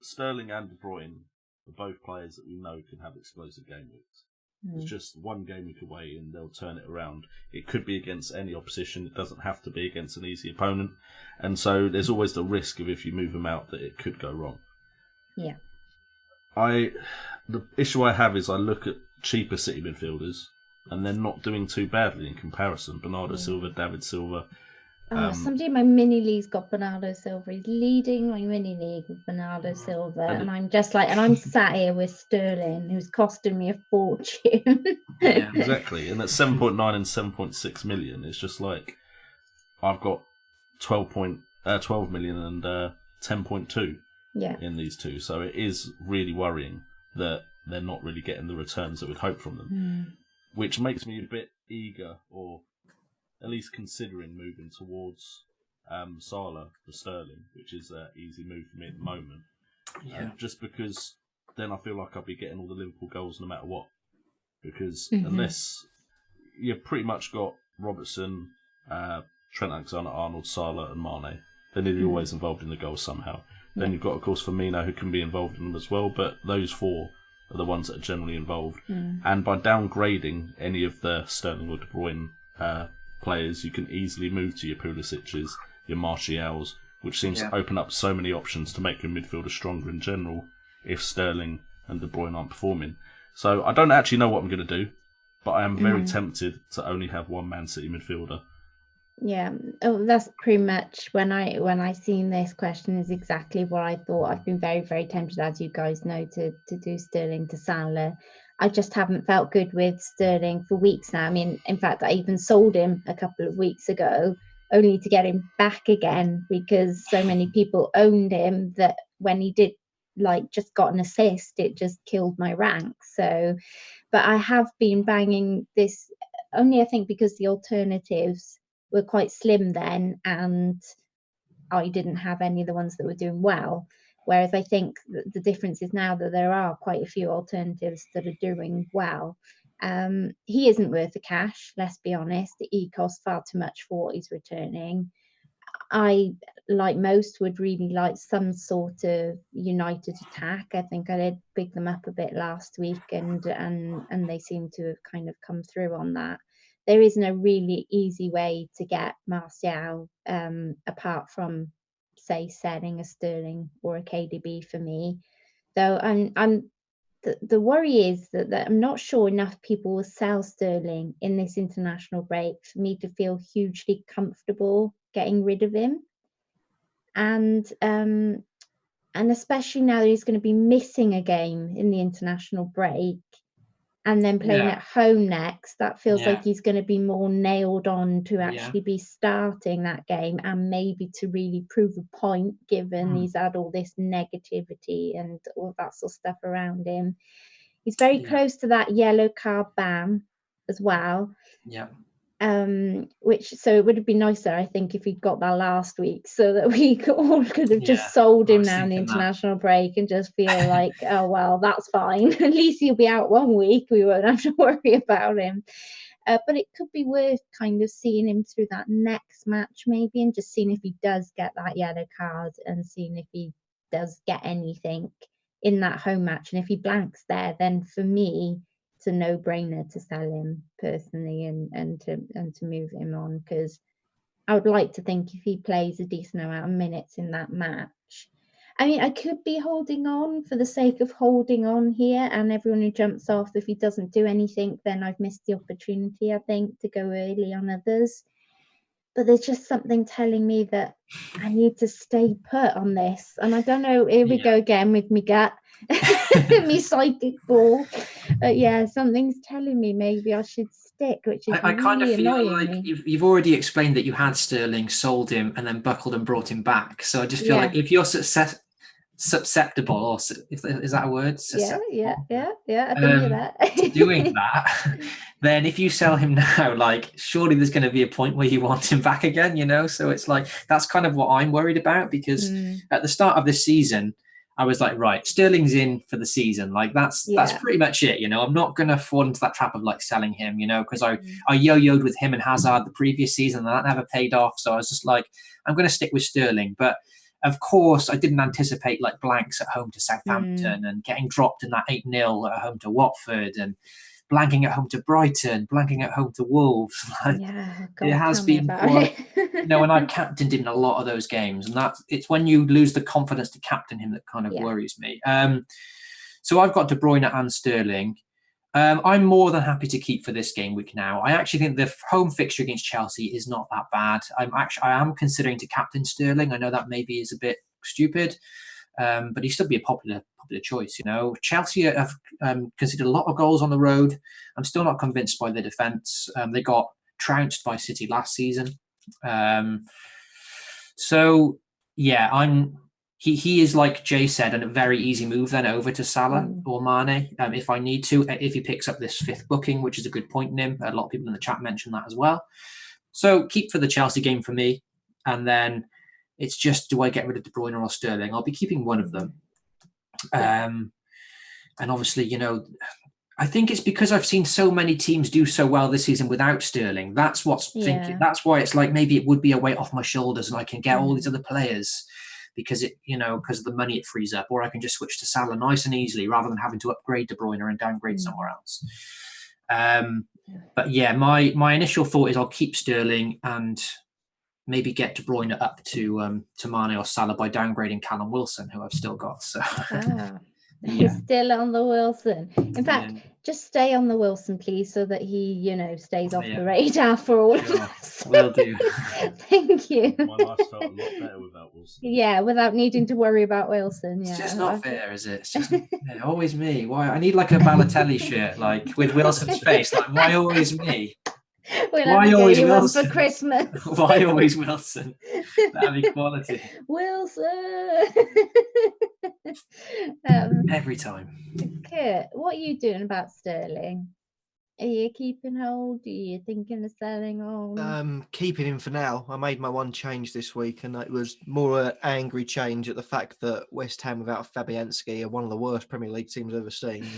Sterling and De Bruyne are both players that we know can have explosive game weeks. It's just one game week away and they'll turn it around. It could be against any opposition. It doesn't have to be against an easy opponent. And so there's always the risk of if you move them out that it could go wrong. Yeah. The issue I have is I look at cheaper City midfielders and they're not doing too badly in comparison. Bernardo Silva, David Silva. Somebody in my mini league's got Bernardo Silva. He's leading my mini league with Bernardo Silva, and I'm just like, and I'm sat here with Sterling, who's costing me a fortune. Yeah, exactly. And at 7.9 and 7.6 million, it's just like I've got 12 million and 10.2 in these two. So it is really worrying that they're not really getting the returns that we'd hope from them, which makes me a bit eager, or at least considering moving towards Salah for Sterling, which is an easy move for me at the moment. Just because then I feel like I'll be getting all the Liverpool goals no matter what. Because unless you've pretty much got Robertson, Trent Alexander-Arnold, Salah and Mane, they're nearly always involved in the goals somehow. Then you've got, of course, Firmino, who can be involved in them as well, but those four are the ones that are generally involved. And by downgrading any of the Sterling or De Bruyne players, you can easily move to your Pulisic's, your Martials, which seems to open up so many options to make your midfielder stronger in general if Sterling and De Bruyne aren't performing. So I don't actually know what I'm going to do, but I am very tempted to only have one Man City midfielder. Yeah, that's pretty much when I seen this question is exactly what I thought. I've been very, very tempted, as you guys know, to do Sterling to Salah. I just haven't felt good with Sterling for weeks now. I mean, in fact, I even sold him a couple of weeks ago, only to get him back again because so many people owned him that when he did just got an assist, it just killed my ranks. So, but I have been banging this only, I think, because the alternatives were quite slim then, and I didn't have any of the ones that were doing well. Whereas I think the difference is now that there are quite a few alternatives that are doing well. He isn't worth the cash, let's be honest. He costs far too much for what he's returning. I, like most, would really like some sort of United attack. I think I did big them up a bit last week, and they seem to have kind of come through on that. There isn't a really easy way to get Martial apart from, say, selling a Sterling or a KDB for me. Though the worry is that I'm not sure enough people will sell Sterling in this international break for me to feel hugely comfortable getting rid of him. And especially now that he's going to be missing a game in the international break and then playing at home next, that feels like he's going to be more nailed on to actually be starting that game and maybe to really prove a point, given he's had all this negativity and all that sort of stuff around him. He's very close to that yellow card ban as well. So it would have been nicer, I think, if he'd got that last week, so that we all could have just sold him now in the international break and just feel like, oh well, that's fine. At least he'll be out 1 week. We won't have to worry about him. But it could be worth kind of seeing him through that next match maybe, and just seeing if he does get that yellow card and seeing if he does get anything in that home match. And if he blanks there, then for me, it's a no-brainer to sell him personally and to move him on, because I would like to think if he plays a decent amount of minutes in that match. I mean, I could be holding on for the sake of holding on here, and everyone who jumps off, if he doesn't do anything, then I've missed the opportunity, I think, to go early on others. But there's just something telling me that I need to stay put on this. And I don't know, here we go again with me gut, me psychic ball. But yeah, something's telling me maybe I should stick, which is I kind of really feel annoying like me. you've already explained that you had Sterling, sold him, and then buckled and brought him back. So I just feel like if you're susceptible, or is that a word? Yeah, I can hear that. To doing that, then if you sell him now, like, surely there's going to be a point where you want him back again, you know? So it's like, that's kind of what I'm worried about, because at the start of this season, I was like, right, Sterling's in for the season. Like, that's pretty much it, you know? I'm not going to fall into that trap of, like, selling him, you know, because I yo-yoed with him and Hazard the previous season, and that never paid off. So I was just like, I'm going to stick with Sterling. But of course, I didn't anticipate like blanks at home to Southampton and getting dropped in that 8-0 at home to Watford, and blanking at home to Brighton, blanking at home to Wolves. Like, it has been quite, you know, and I've captained him in a lot of those games, and it's when you lose the confidence to captain him that kind of worries me. So I've got De Bruyne and Sterling. I'm more than happy to keep for this game week now. I actually think the home fixture against Chelsea is not that bad. I am considering to captain Sterling. I know that maybe is a bit stupid, but he'd still be a popular choice. You know, Chelsea have conceded a lot of goals on the road. I'm still not convinced by the defence. They got trounced by City last season. So yeah, He is, like Jay said, a very easy move then over to Salah or Mane if I need to, if he picks up this 5th booking, which is a good point in him. A lot of people in the chat mentioned that as well. So keep for the Chelsea game for me. And then it's just, do I get rid of De Bruyne or Sterling? I'll be keeping one of them. And obviously, you know, I think it's because I've seen so many teams do so well this season without Sterling. That's what's thinking. That's why it's like maybe it would be a weight off my shoulders and I can get all these other players. Because because of the money it frees up, or I can just switch to Salah nice and easily rather than having to upgrade De Bruyne and downgrade somewhere else. But yeah, my initial thought is I'll keep Sterling and maybe get De Bruyne up to Mane or Salah by downgrading Callum Wilson, who I've still got. So He's still on the Wilson. In fact, just stay on the Wilson, please, so that he, you know, stays off the radar for all of us. Will do. Thank you. My life felt a lot better without Wilson. Yeah, without needing to worry about Wilson. It's just not fair, is it? It's just always me. Why? I need like a Balotelli shirt, like with Wilson's face. Like, why always me? Why always Wilson for Christmas? Why always Wilson? That'd be quality. Wilson. Every time. Kurt, what are you doing about Sterling? Are you keeping hold? Are you thinking of selling on? Keeping him for now. I made my one change this week, and it was more an angry change at the fact that West Ham without Fabianski are one of the worst Premier League teams I've ever seen.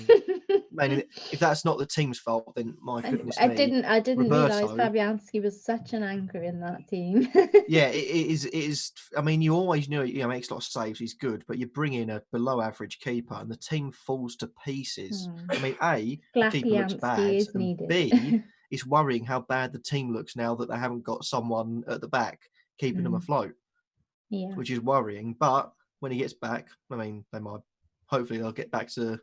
I mean, if that's not the team's fault, then my goodness me. I didn't realise Fabianski was such an anchor in that team. Yeah, it is. I mean, you always knew he makes a lot of saves. He's good, but you bring in a below-average keeper, and the team falls to pieces. I mean, A, the keeper looks bad, and B, it's worrying how bad the team looks now that they haven't got someone at the back keeping them afloat. Yeah, which is worrying. But when he gets back, I mean, hopefully they'll get back to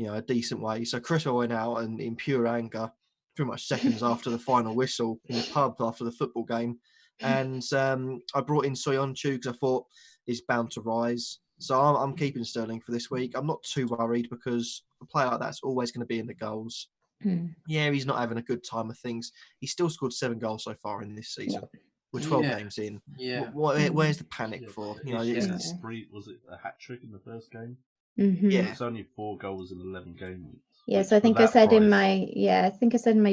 a decent way. So Chris went out and in pure anger, pretty much seconds after the final whistle in the pub after the football game. And I brought in Soyuncu because I thought he's bound to rise. So I'm keeping Sterling for this week. I'm not too worried because a player like that's always going to be in the goals. Yeah, he's not having a good time of things. He's still scored 7 goals so far in this season. We're 12 games in. Yeah. Where's the panic for? Was it a hat-trick in the first game? Yeah. It's only 4 goals in 11 game weeks. Yes, I think I said in my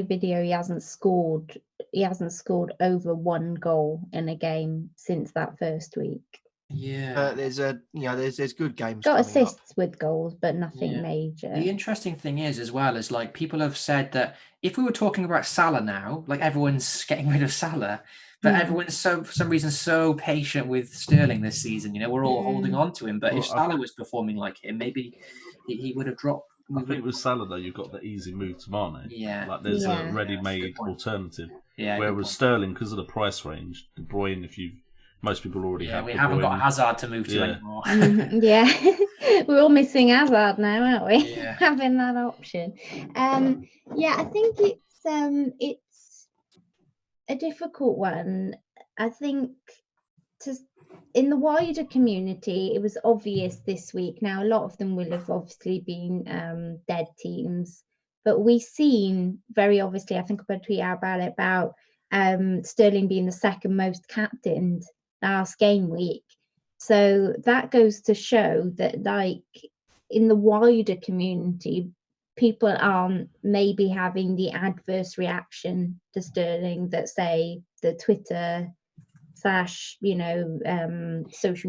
video he hasn't scored over 1 goal in a game since that first week. Yeah. There's good games. Got assists with goals, but nothing major. The interesting thing is, as well, like people have said that if we were talking about Salah now, like everyone's getting rid of Salah, But everyone's for some reason so patient with Sterling this season. We're all holding on to him. But if Salah was performing like him, maybe he would have dropped. I think with Salah though, you've got the easy move to Mane. Yeah, like there's a ready-made alternative. Yeah, whereas Sterling, because of the price range, De Bruyne, most people already have. We De haven't Bruyne. got Hazard to move to anymore. We're all missing Hazard now, aren't we? Yeah. Having that option. I think it's a difficult one. I think in the wider community, it was obvious this week. Now, a lot of them will have obviously been dead teams, but we've seen very obviously, I think I'm going to tweet out about Sterling being the second most captained last game week. So that goes to show that, like, in the wider community, people aren't maybe having the adverse reaction to Sterling that, say, the Twitter / social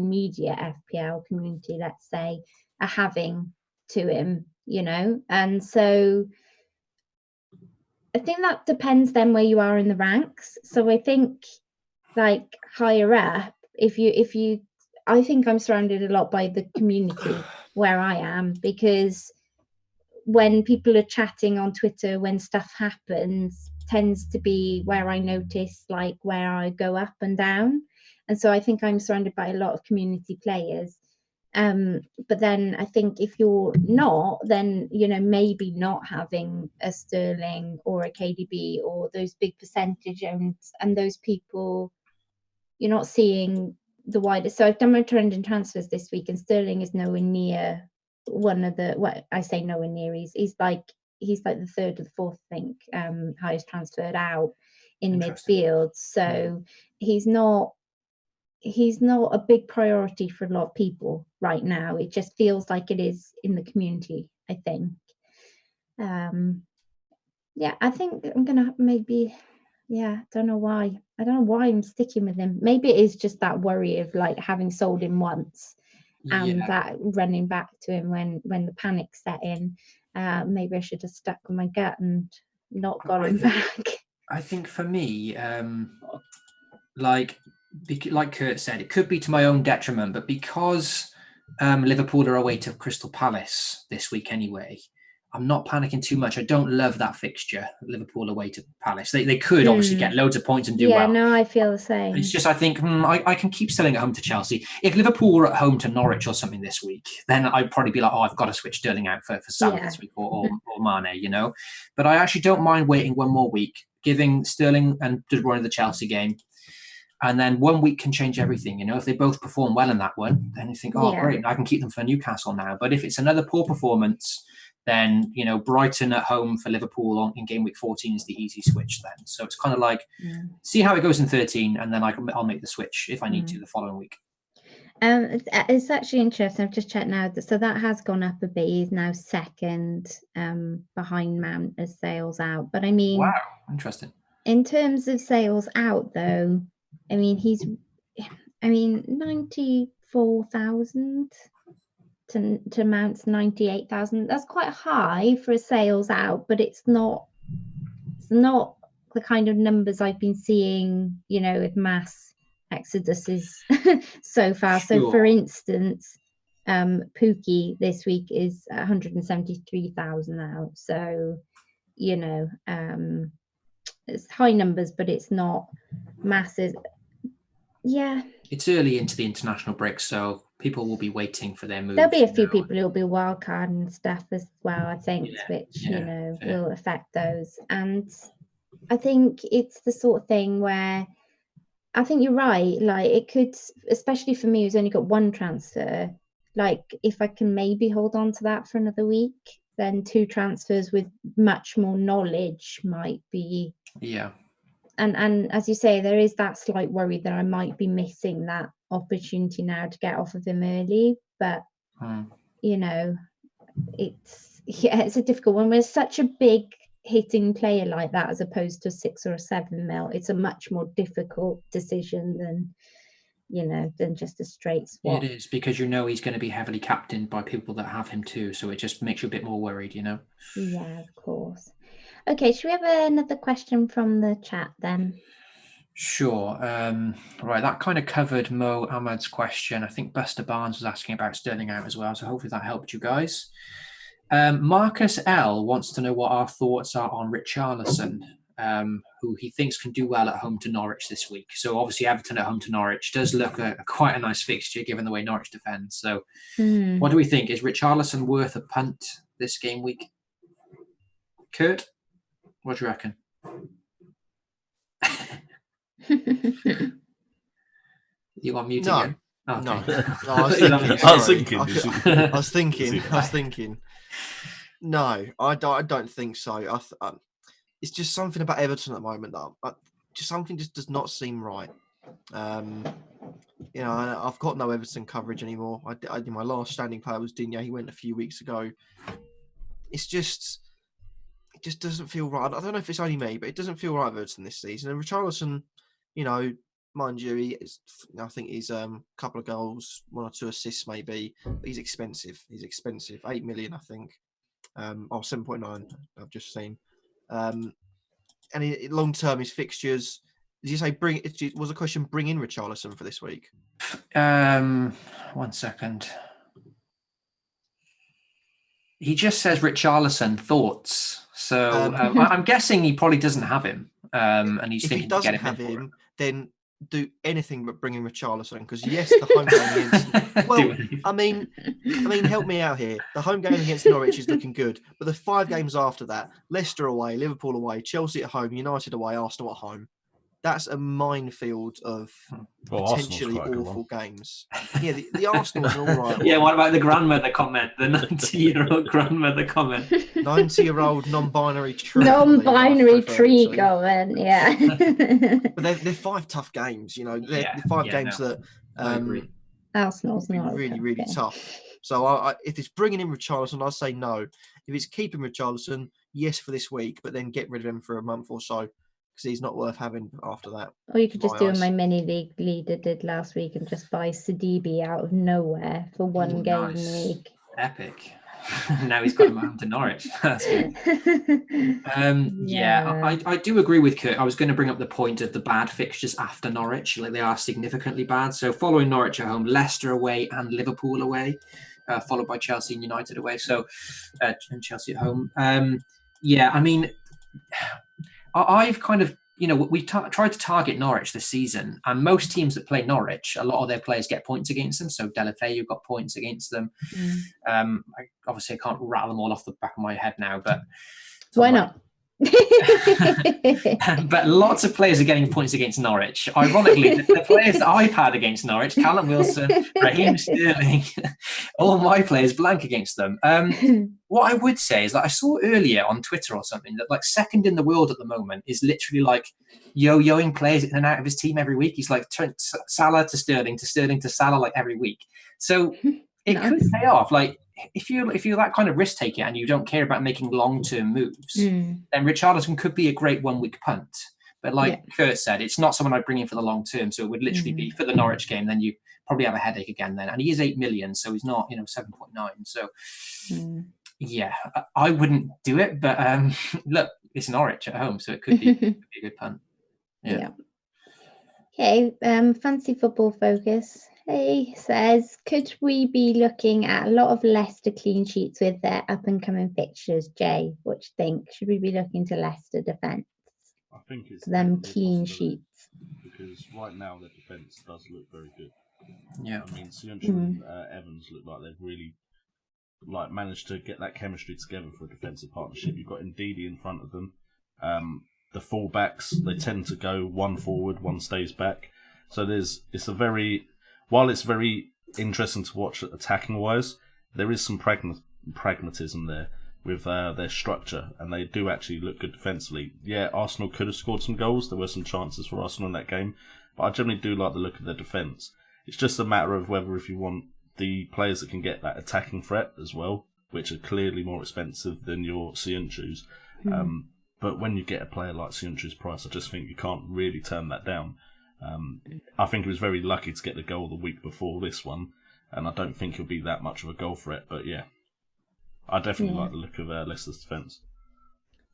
media FPL community, let's say, are having to him, and so I think that depends then where you are in the ranks. So I think, like, higher up, I think I'm surrounded a lot by the community where I am, because when people are chatting on Twitter, when stuff happens, tends to be where I notice, like, where I go up and down. And so I think I'm surrounded by a lot of community players. But then I think if you're not, then, maybe not having a Sterling or a KDB or those big percentage owners and those people, you're not seeing the wider. So I've done my trend in transfers this week, and Sterling is nowhere near one of the, what I say nowhere near, he's like the third or the fourth, I think, highest transferred out in midfield. So he's not a big priority for a lot of people right now. It just feels like it is in the community, I think. I think I'm gonna maybe, I don't know why I'm sticking with him. Maybe it is just that worry of, like, having sold him once and that running back to him when the panic set in. Maybe I should have stuck with my gut and not got him back. I think for me, like Kurt said, it could be to my own detriment, but because Liverpool are away to Crystal Palace this week anyway, I'm not panicking too much. I don't love that fixture, Liverpool away to Palace. They could obviously get loads of points and do well. Yeah, no, I feel the same. It's just, I think, I can keep Sterling at home to Chelsea. If Liverpool were at home to Norwich or something this week, then I'd probably be like, I've got to switch Sterling out for Salah this week or Mane, But I actually don't mind waiting one more week, giving Sterling and De Bruyne the Chelsea game. And then 1 week can change everything. If they both perform well in that one, then you think, great, I can keep them for Newcastle now. But if it's another poor performance, then, Brighton at home for Liverpool in game week 14 is the easy switch then. So it's kind of like, see how it goes in 13, and then I'll make the switch if I need to the following week. It's actually interesting. I've just checked now. So that has gone up a bit. He's now second behind Mount as sales out. But I mean, wow, interesting. In terms of sales out, though, I mean, 94,000 to Mount's 98,000. That's quite high for a sales out, but it's not the kind of numbers I've been seeing, with mass exoduses so far. Sure. So, for instance, Pookie this week is 173,000 out. So, it's high numbers, but it's not massive. Yeah. It's early into the international break, so people will be waiting for their move. There'll be a few people who'll be wildcard and stuff as well, I think, which, will affect those. And I think it's the sort of thing where I think you're right. Like, it could, especially for me who's only got one transfer, like, if I can maybe hold on to that for another week, then 2 transfers with much more knowledge might be. Yeah. And as you say, there is that slight worry that I might be missing that opportunity now to get off of him early. But, it's a difficult one. We're such a big hitting player like that, as opposed to a 6 or a 7 mil. It's a much more difficult decision than just a straight swap. It is, because he's going to be heavily captained by people that have him too. So it just makes you a bit more worried, Yeah, of course. Okay, should we have another question from the chat then? Sure. Right, that kind of covered Mo Ahmad's question. I think Buster Barnes was asking about Sterling out as well, so hopefully that helped you guys. Marcus L wants to know what our thoughts are on Richarlison, who he thinks can do well at home to Norwich this week. So obviously Everton at home to Norwich does look quite a nice fixture given the way Norwich defends. So what do we think? Is Richarlison worth a punt this game week? Kurt, what do you reckon? You on mute No. again? Okay. No. I was thinking. No, I don't think so. It's just something about Everton at the moment that just something just does not seem right. I've got no Everton coverage anymore. My last standing player was Digne. He went a few weeks ago. It just doesn't feel right. I don't know if it's only me, but it doesn't feel right Everton this season. And Richarlison, mind you, I think he's a couple of goals, 1 or 2 assists maybe. But he's expensive. 8 million, I think. 7.9. I've just seen. And long term, his fixtures. Did you say was the question bring in Richarlison for this week? 1 second. He just says Richarlison thoughts. So I'm guessing he probably doesn't have him, and he's thinking to get him. If he doesn't have him, then do anything but bring in Richarlison, because yes, the home game against. Well, I mean, help me out here. The home game against Norwich is looking good, but the 5 games after that: Leicester away, Liverpool away, Chelsea at home, United away, Arsenal at home. That's a minefield of potentially awful games. Yeah, the Arsenal's all right. Yeah, what about the grandmother comment? The 90-year-old grandmother comment. 90-year-old non-binary tree. Non-binary tree comment, yeah. But they're 5 tough games, They're 5 games that Arsenal's not really, really tough. So if it's bringing in Richarlison, I'd say no. If it's keeping Richarlison, yes for this week, but then get rid of him for a month or so, because he's not worth having after that. Or you could just do what my mini league leader did last week and just buy Sidibe out of nowhere for 1 game week. Epic. Now he's got him home to Norwich. That's good. I do agree with Kurt. I was going to bring up the point of the bad fixtures after Norwich. Like, they are significantly bad. So following Norwich at home, Leicester away and Liverpool away, followed by Chelsea and United away. So and Chelsea at home. I mean, I've kind of, we tried to target Norwich this season, and most teams that play Norwich, a lot of their players get points against them. So Deulofeu got points against them. Obviously, I can't rattle them all off the back of my head now, but why not? But lots of players are getting points against Norwich. Ironically, the players that I've had against Norwich, Callum Wilson, Raheem Sterling, all my players blank against them. What I would say is that I saw earlier on Twitter or something that like second in the world at the moment is literally like yo-yoing players in and out of his team every week. He's like Salah to Sterling to Salah like every week. So it could pay off. Like if you're that kind of risk taker and you don't care about making long-term moves, then Richarlison could be a great 1-week punt. But like Kurt said, it's not someone I'd bring in for the long term. So it would literally be for the Norwich game. Then you probably have a headache again then. And he is 8 million, so he's not 7.9. So yeah, I wouldn't do it. But look, it's Norwich at home, so it could be a good punt. Yeah. Okay. Fancy football focus. Hey, says, could we be looking at a lot of Leicester clean sheets with their up-and-coming fixtures? Jay, what do you think? Should we be looking to Leicester defence? I think it's them clean sheets. Because right now their defence does look very good. Yeah. I mean, Sionchu and Evans look like they've really managed to get that chemistry together for a defensive partnership. You've got Ndidi in front of them. The full-backs, they tend to go one forward, one stays back. So while it's very interesting to watch attacking wise, there is some pragmatism there with their structure, and they do actually look good defensively. Yeah, Arsenal could have scored some goals. There were some chances for Arsenal in that game, but I generally do like the look of their defence. It's just a matter of whether if you want the players that can get that attacking threat as well, which are clearly more expensive than your Sionchus. But when you get a player like Sionchu's price, I just think you can't really turn that down. I think he was very lucky to get the goal the week before this one, and I don't think he'll be that much of a goal threat. But yeah, I definitely like the look of Leicester's defence.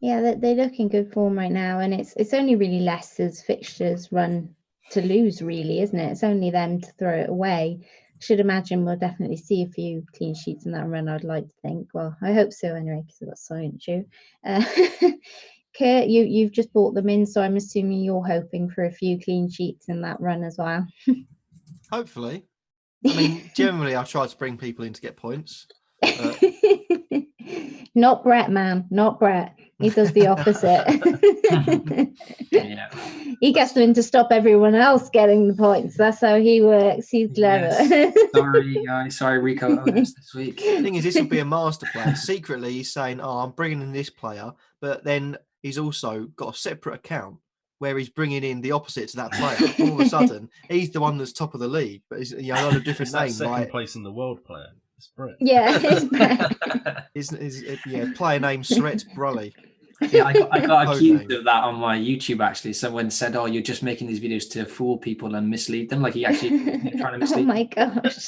Yeah, they look in good form right now, and it's only really Leicester's fixtures run to lose, really, isn't it? It's only them to throw it away. Should imagine we'll definitely see a few clean sheets in that run. I'd like to think. Well, I hope so anyway, because I've got science you. Kurt, you've just brought them in, so I'm assuming you're hoping for a few clean sheets in that run as well. Hopefully. I mean, generally, I try to bring people in to get points. Not Brett, man. Not Brett. He does the opposite. Yeah. He gets them in to stop everyone else getting the points. That's how he works. He's clever. Yes. Sorry, guys. Sorry, Rico this week. The thing is, this will be a master plan. Secretly, he's saying, "Oh, I'm bringing in this player," but then he's also got a separate account where he's bringing in the opposite to that player. All of a sudden, he's the one that's top of the league, but he's on a different name. Second place in the world player. It's Brett. Yeah, it's Brett. Player name Sret Brully. Yeah, I got accused of that on my YouTube, actually. Someone said, "Oh, you're just making these videos to fool people and mislead them." Like, he actually trying to mislead. Oh my gosh.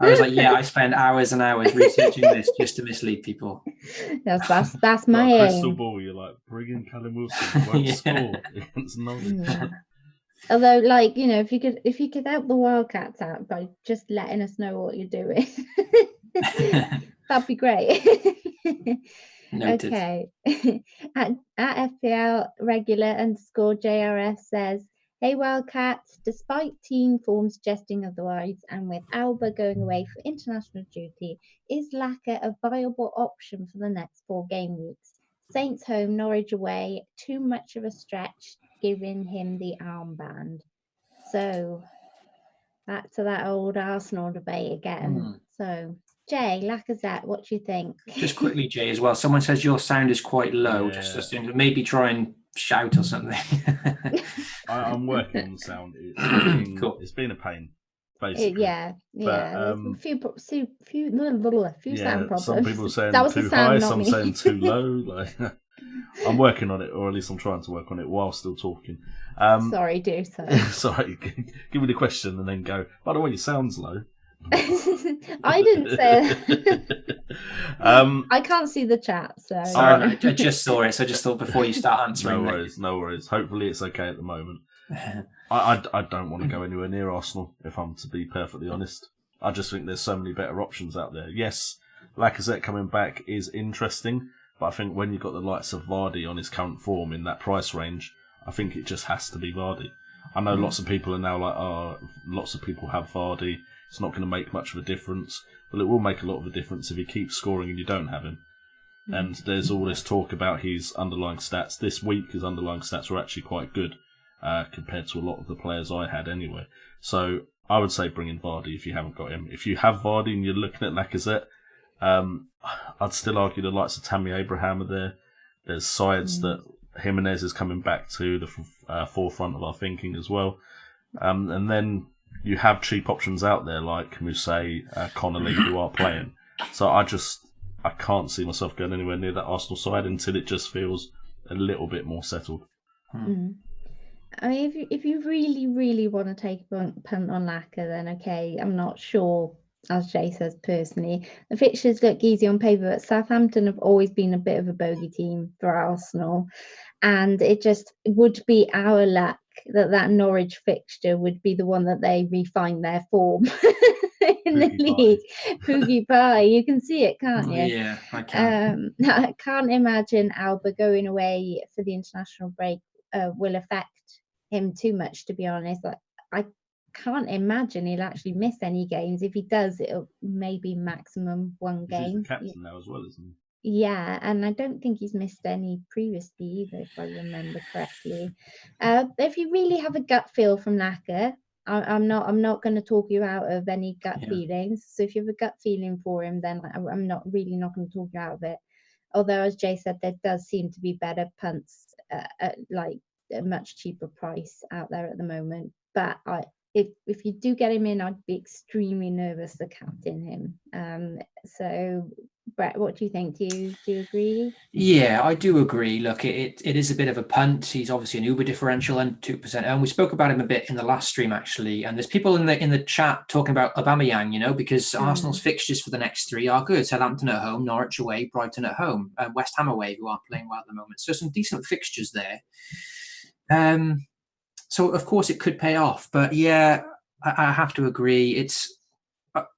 I was like, yeah, I spend hours and hours researching this just to mislead people. That's my like aim. crystal ball, you're like, bring Callum Wilson, won't score against Norwich. Yeah. Although, like, if you could help the Wildcats out by just letting us know what you're doing, that'd be great. Noted. Okay. at FPL regular_JRS says, "Hey Wildcats, despite team form suggesting otherwise, and with Alba going away for international duty, is Laka a viable option for the next 4 game weeks? Saints home, Norwich away, too much of a stretch, giving him the armband." So back to that old Arsenal debate again. So Jay, Lacazette, what do you think? Just quickly, Jay, as well. Someone says your sound is quite low. Yeah. Just maybe try and shout or something. I'm working on the sound. Cool. It's been a pain, basically. Yeah. But, a few sound problems. Some people are saying That was too the sound, high, not some me. saying too low. Like, I'm working on it, or at least I'm trying to work on it while still talking. Sorry, do so. Sorry, give me the question and then go, by the way, your sound's low. I didn't say that. I can't see the chat, so. Sorry, I just saw it, so I just thought before you start answering. No worries. Hopefully it's okay at the moment. I don't want to go anywhere near Arsenal, if I'm to be perfectly honest. I just think there's so many better options out there. Yes, Lacazette coming back is interesting, but I think when you've got the likes of Vardy on his current form in that price range, I think it just has to be Vardy. I know lots of people are now like, oh, lots of people have Vardy. It's not going to make much of a difference. Well, it will make a lot of a difference if he keeps scoring and you don't have him. And there's all this talk about his underlying stats. This week, his underlying stats were actually quite good compared to a lot of the players I had anyway. So I would say bring in Vardy if you haven't got him. If you have Vardy and you're looking at Lacazette, I'd still argue the likes of Tammy Abraham are there. There's sides that Jimenez is coming back to the forefront of our thinking as well. And then you have cheap options out there like Mousset, Connolly, who are playing. So I can't see myself going anywhere near that Arsenal side until it just feels a little bit more settled. I mean, if you really, really want to take a punt on Laka, then okay. I'm not sure, as Jay says personally. The fixtures look easy on paper, but Southampton have always been a bit of a bogey team for Arsenal. And it just would be our luck that Norwich fixture would be the one that they refine their form in the league. Poogie Pie, you can see it, can't you? Yeah, I can. I can't imagine Alba going away for the international break will affect him too much, to be honest. I can't imagine he'll actually miss any games. If he does, it'll maybe maximum 1 game. He's the captain now as well, isn't he? Yeah, and I don't think he's missed any previously either, if I remember correctly. If you really have a gut feel from Laka, I'm not going to talk you out of any gut feelings. So if you have a gut feeling for him, then I'm not going to talk you out of it. Although, as Jay said, there does seem to be better punts at like a much cheaper price out there at the moment. But if you do get him in, I'd be extremely nervous to captain him. So Brett, what do you think? Do you agree? Yeah, I do agree. Look, it is a bit of a punt. He's obviously an uber differential and 2%. And we spoke about him a bit in the last stream, actually. And there's people in the chat talking about Aubameyang, because Arsenal's fixtures for the next 3 are good. Southampton at home, Norwich away, Brighton at home, West Ham away, who are playing well at the moment. So some decent fixtures there. So of course it could pay off. But yeah, I have to agree.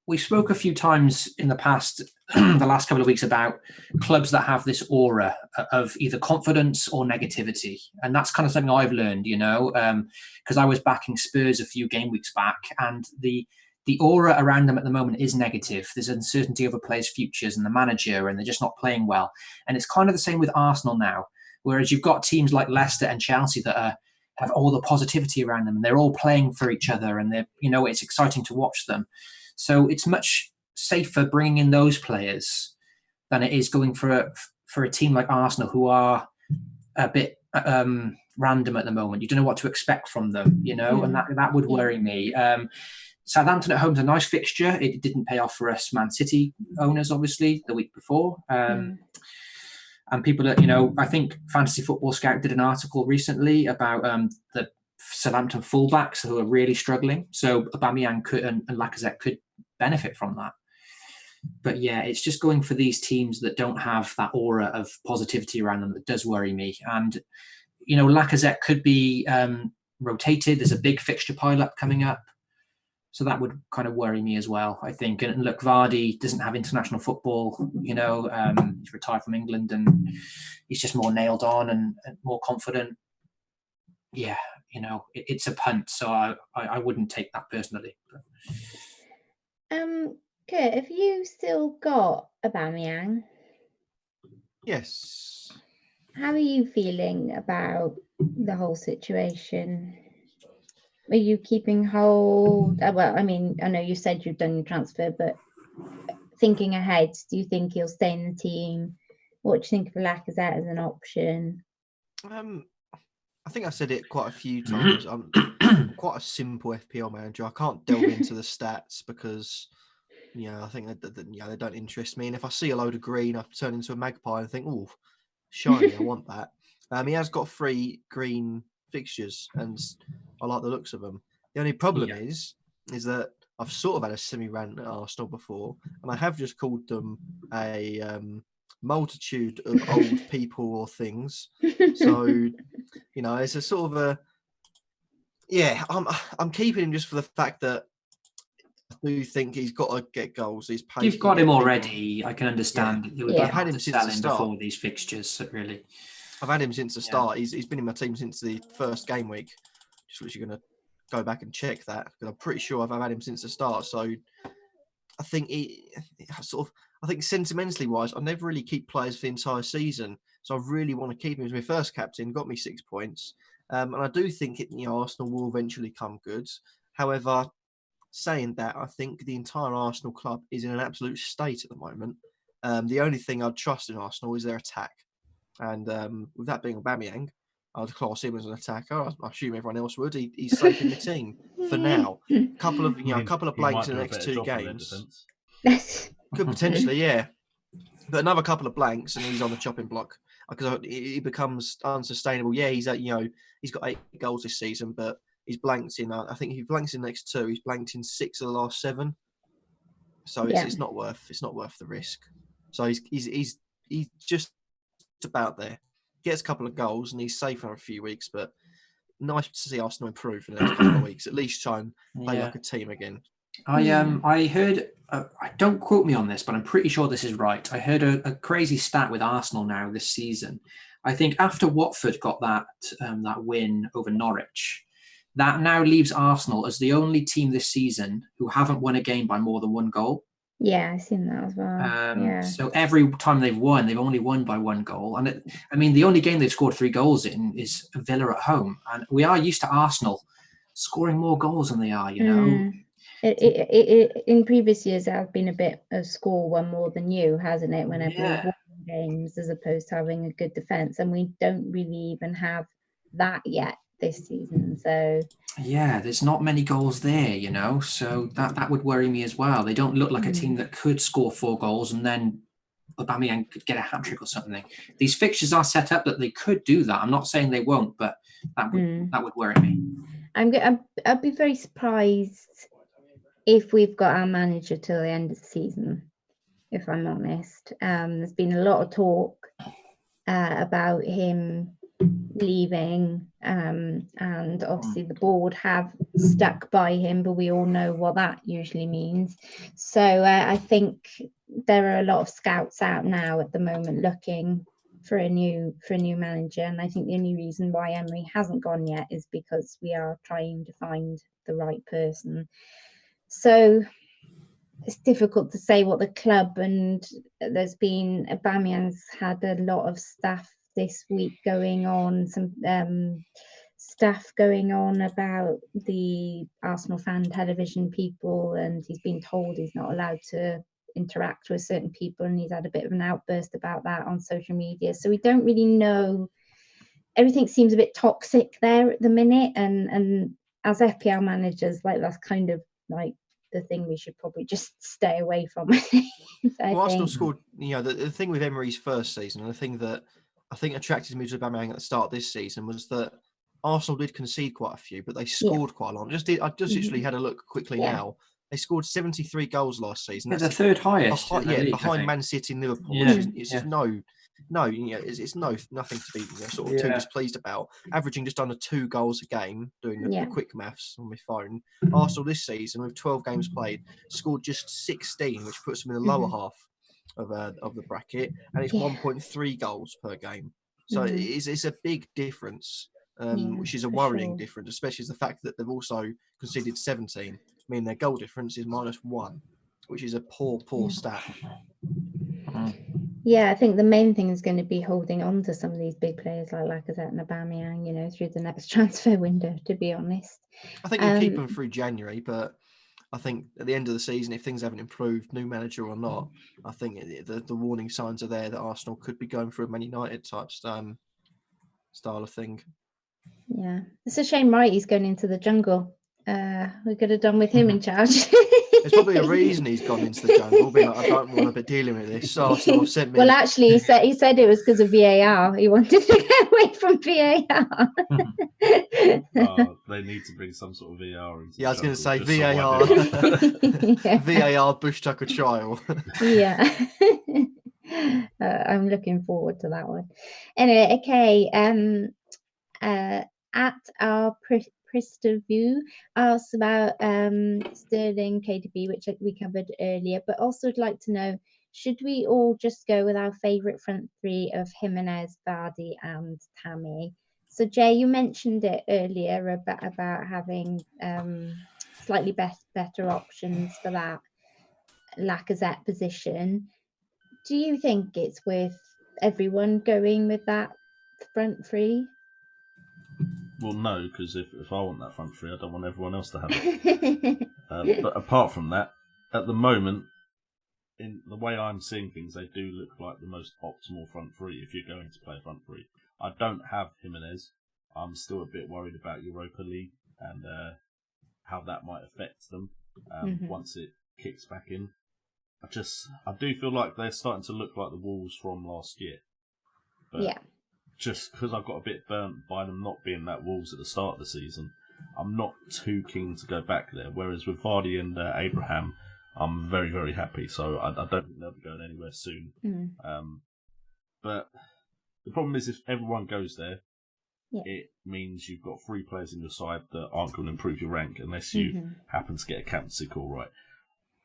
We spoke a few times in the past, the last couple of weeks, about clubs that have this aura of either confidence or negativity. And that's kind of something I've learned, because I was backing Spurs a few game weeks back, and the aura around them at the moment is negative. There's uncertainty over players' futures and the manager, and they're just not playing well. And it's kind of the same with Arsenal now, whereas you've got teams like Leicester and Chelsea that have all the positivity around them, and they're all playing for each other, and they're, it's exciting to watch them. So it's much safer bringing in those players than it is going for a team like Arsenal, who are a bit random at the moment. You don't know what to expect from them, and that would worry me. Southampton at home is a nice fixture. It didn't pay off for us Man City owners, obviously, the week before. And people that, I think Fantasy Football Scout did an article recently about the Southampton fullbacks who are really struggling. So Aubameyang and Lacazette could benefit from that. But yeah, it's just going for these teams that don't have that aura of positivity around them that does worry me. And, Lacazette could be rotated. There's a big fixture pile-up coming up. So that would kind of worry me as well, I think. And look, Vardy doesn't have international football, he's retired from England, and he's just more nailed on and more confident. Yeah, it's a punt, so I wouldn't take that personally. Kurt, have you still got Aubameyang? Yes. How are you feeling about the whole situation? Are you keeping hold? Well, I mean, I know you said you've done your transfer, but thinking ahead, do you think he'll stay in the team? What do you think of Lacazette as an option? I think I said it quite a few times. I'm quite a simple FPL manager. I can't delve into the stats because, I think that they don't interest me. And if I see a load of green, I turn into a magpie and think, oh, shiny, I want that. He has got 3 green fixtures, and I like the looks of them. The only problem is that I've sort of had a semi-rant at Arsenal before, and I have just called them a multitude of old people or things. So, it's a sort of I'm keeping him just for the fact that I do think he's got to get goals. You've got him already. I can understand. I've had him since the start. Before these fixtures, really. I've had him since the start. He's been in my team since the first game week. Just literally going to go back and check that, because I'm pretty sure I've had him since the start. So I think I think sentimentally wise, I never really keep players for the entire season. So I really want to keep him as my first captain. Got me 6 points. And I do think Arsenal will eventually come good. However, saying that, I think the entire Arsenal club is in an absolute state at the moment. The only thing I'd trust in Arsenal is their attack. And with that being Aubameyang, I'd class him as an attacker. I assume everyone else would. He's safe in the team for now. A couple of blanks in the next 2 games. Could potentially, yeah. But another couple of blanks and he's on the chopping block, because he becomes unsustainable. Yeah, he's he's got 8 goals this season, but he's blanked in. I think if he blanks in the next 2, he's blanked in 6 of the last 7. So it's not worth the risk. So he's just about there. Gets a couple of goals and he's safe for a few weeks, but nice to see Arsenal improve in the next couple of weeks. At least try and play like a team again. I heard, don't quote me on this, but I'm pretty sure this is right. I heard a crazy stat with Arsenal now this season. I think after Watford got that win over Norwich, that now leaves Arsenal as the only team this season who haven't won a game by more than 1 goal. Yeah, I've seen that as well. So every time they've won, they've only won by 1 goal. And the only game they've scored 3 goals in is Villa at home. And we are used to Arsenal scoring more goals than they are, In previous years, it has been a bit of score one more than you, hasn't it? Whenever we've won games, as opposed to having a good defence. And we don't really even have that yet this season. So there's not many goals there, so that would worry me as well. They don't look like a team that could score 4 goals and then Aubameyang could get a hat-trick or something. These fixtures are set up that they could do that. I'm not saying they won't, but that would worry me. I'd be very surprised if we've got our manager till the end of the season, if I'm honest. There's been a lot of talk about him leaving, and obviously the board have stuck by him, but we all know what that usually means. So I think there are a lot of scouts out now at the moment looking for a new manager, and I think the only reason why Emery hasn't gone yet is because we are trying to find the right person. So it's difficult to say what the club, and there's been, Aubameyang's had a lot of stuff this week going on, some stuff going on about the Arsenal fan television people, and he's been told he's not allowed to interact with certain people, and he's had a bit of an outburst about that on social media. So we don't really know. Everything seems a bit toxic there at the minute, and as FPL managers, like, that's kind of like the thing we should probably just stay away from. Arsenal scored, the thing with Emery's first season, and the thing that I think attracted me to Aubameyang at the start of this season, was that Arsenal did concede quite a few, but they scored quite a lot. I just literally had a look quickly now. They scored 73 goals last season. That's the third highest. Behind Man City and Liverpool. Yeah. It's just it's nothing to be sort of too displeased about. Averaging just under 2 goals a game, doing the quick maths on my phone. Arsenal this season, with 12 games played, scored just 16, which puts them in the lower half of the bracket, and it's 1.3 goals per game. So it's a big difference, which is a worrying difference, especially as the fact that they've also conceded 17. I mean, their goal difference is -1, which is a poor stat. Yeah, I think the main thing is going to be holding on to some of these big players like Lacazette and Aubameyang, through the next transfer window, to be honest. I think you'll keep them through January, but I think at the end of the season, if things haven't improved, new manager or not, I think the warning signs are there that Arsenal could be going through a Man United type style of thing. Yeah, it's a shame, right? He's going into the jungle. We could have done with him in charge. There's probably a reason he's gone into the jungle, being like, I don't want to be dealing with this. So Arsenal have sent me. Well, actually, he said it was because of VAR. He wanted to get away from VAR. They need to bring some sort of VAR into I was going to say VAR. VAR bush tucker trial. Yeah. I'm looking forward to that one. Anyway, okay. At our Prista View asked about Sterling KDB, which we covered earlier, but also would like to know, should we all just go with our favourite front three of Jimenez, Vardy and Tammy? So Jay, you mentioned it earlier about having slightly better options for that Lacazette position. Do you think it's worth everyone going with that front three? Well, no, because if I want that front three, I don't want everyone else to have it. But apart from that, at the moment, in the way I'm seeing things, they do look like the most optimal front three if you're going to play front three. I don't have Jimenez. I'm still a bit worried about Europa League and how that might affect them once it kicks back in. I do feel like they're starting to look like the Wolves from last year. But just because I got a bit burnt by them not being that Wolves at the start of the season, I'm not too keen to go back there. Whereas with Vardy and Abraham, I'm very, very happy. So I don't think they'll be going anywhere soon. But the problem is if everyone goes there, it means you've got 3 players in your side that aren't going to improve your rank unless you happen to get a captaincy call right.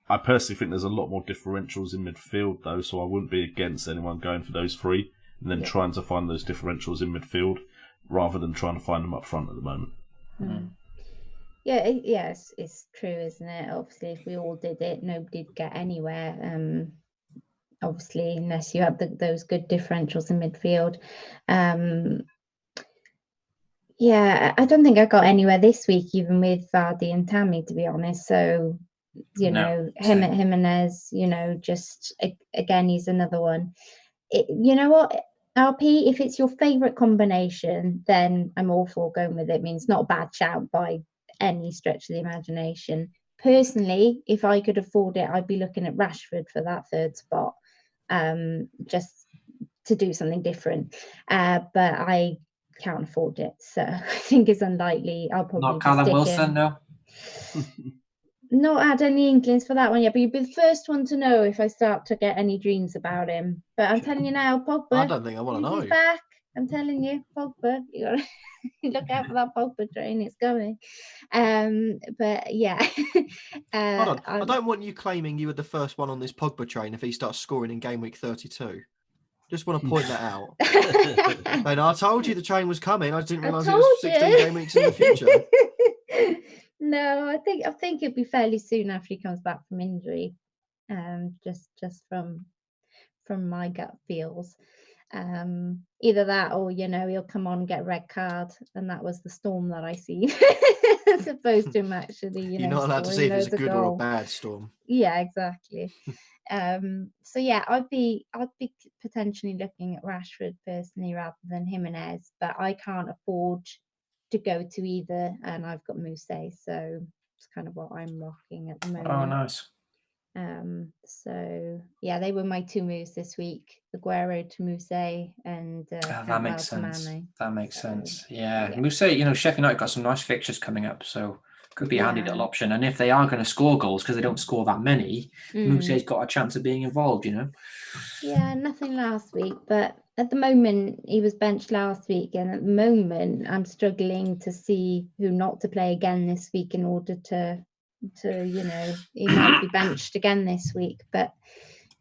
I personally think there's a lot more differentials in midfield, though, so I wouldn't be against anyone going for those 3 and then trying to find those differentials in midfield rather than trying to find them up front at the moment. Yes, it's true, isn't it? Obviously, if we all did it, nobody'd get anywhere. Obviously, unless you have those good differentials in midfield. I don't think I got anywhere this week, even with Vardy and Tammy, to be honest. So, Jimenez, just again, he's another one. You know what, RP, if it's your favourite combination, then I'm all for going with it. I mean, it's not a bad shout by any stretch of the imagination. Personally, if I could afford it, I'd be looking at Rashford for that 3rd spot. just to do something different. But I can't afford it, so I think it's unlikely. I'll probably Not Callum stick Wilson, him. no. Not had any inklings for that one yet, but you'll be the first one to know if I start to get any dreams about him. But I'm telling you now, Pogba. I don't think I want to know. He's back. I'm telling you, Pogba. You gotta look out for that Pogba train. It's coming. But yeah. Hold on. I don't want you claiming you were the first one on this Pogba train if he starts scoring in game week 32. Just want to point that out. And I told you the train was coming. I didn't realise it was 16 game weeks in the future. No, I think it'll be fairly soon after he comes back from injury. Just from my gut feels. Either that or he'll come on and get a red card, and that was the storm that I see. As opposed to him actually, you're not allowed to see if it's a good or a bad storm. Yeah, exactly. So yeah, I'd be potentially looking at Rashford personally rather than Jimenez, but I can't afford to go to either, and I've got Mousse, so it's kind of what I'm rocking at the moment. Oh, nice. So yeah, they were my two moves this week: Aguero to Mousse and that makes sense. Mane. That makes So, sense. Yeah. yeah. Mousse, Sheffield United got some nice fixtures coming up, so could be a handy little option. And if they are going to score goals, because they don't score that many, Mousse's got a chance of being involved, Yeah, nothing last week, but at the moment he was benched last week, and at the moment I'm struggling to see who not to play again this week in order to he might be benched again this week. But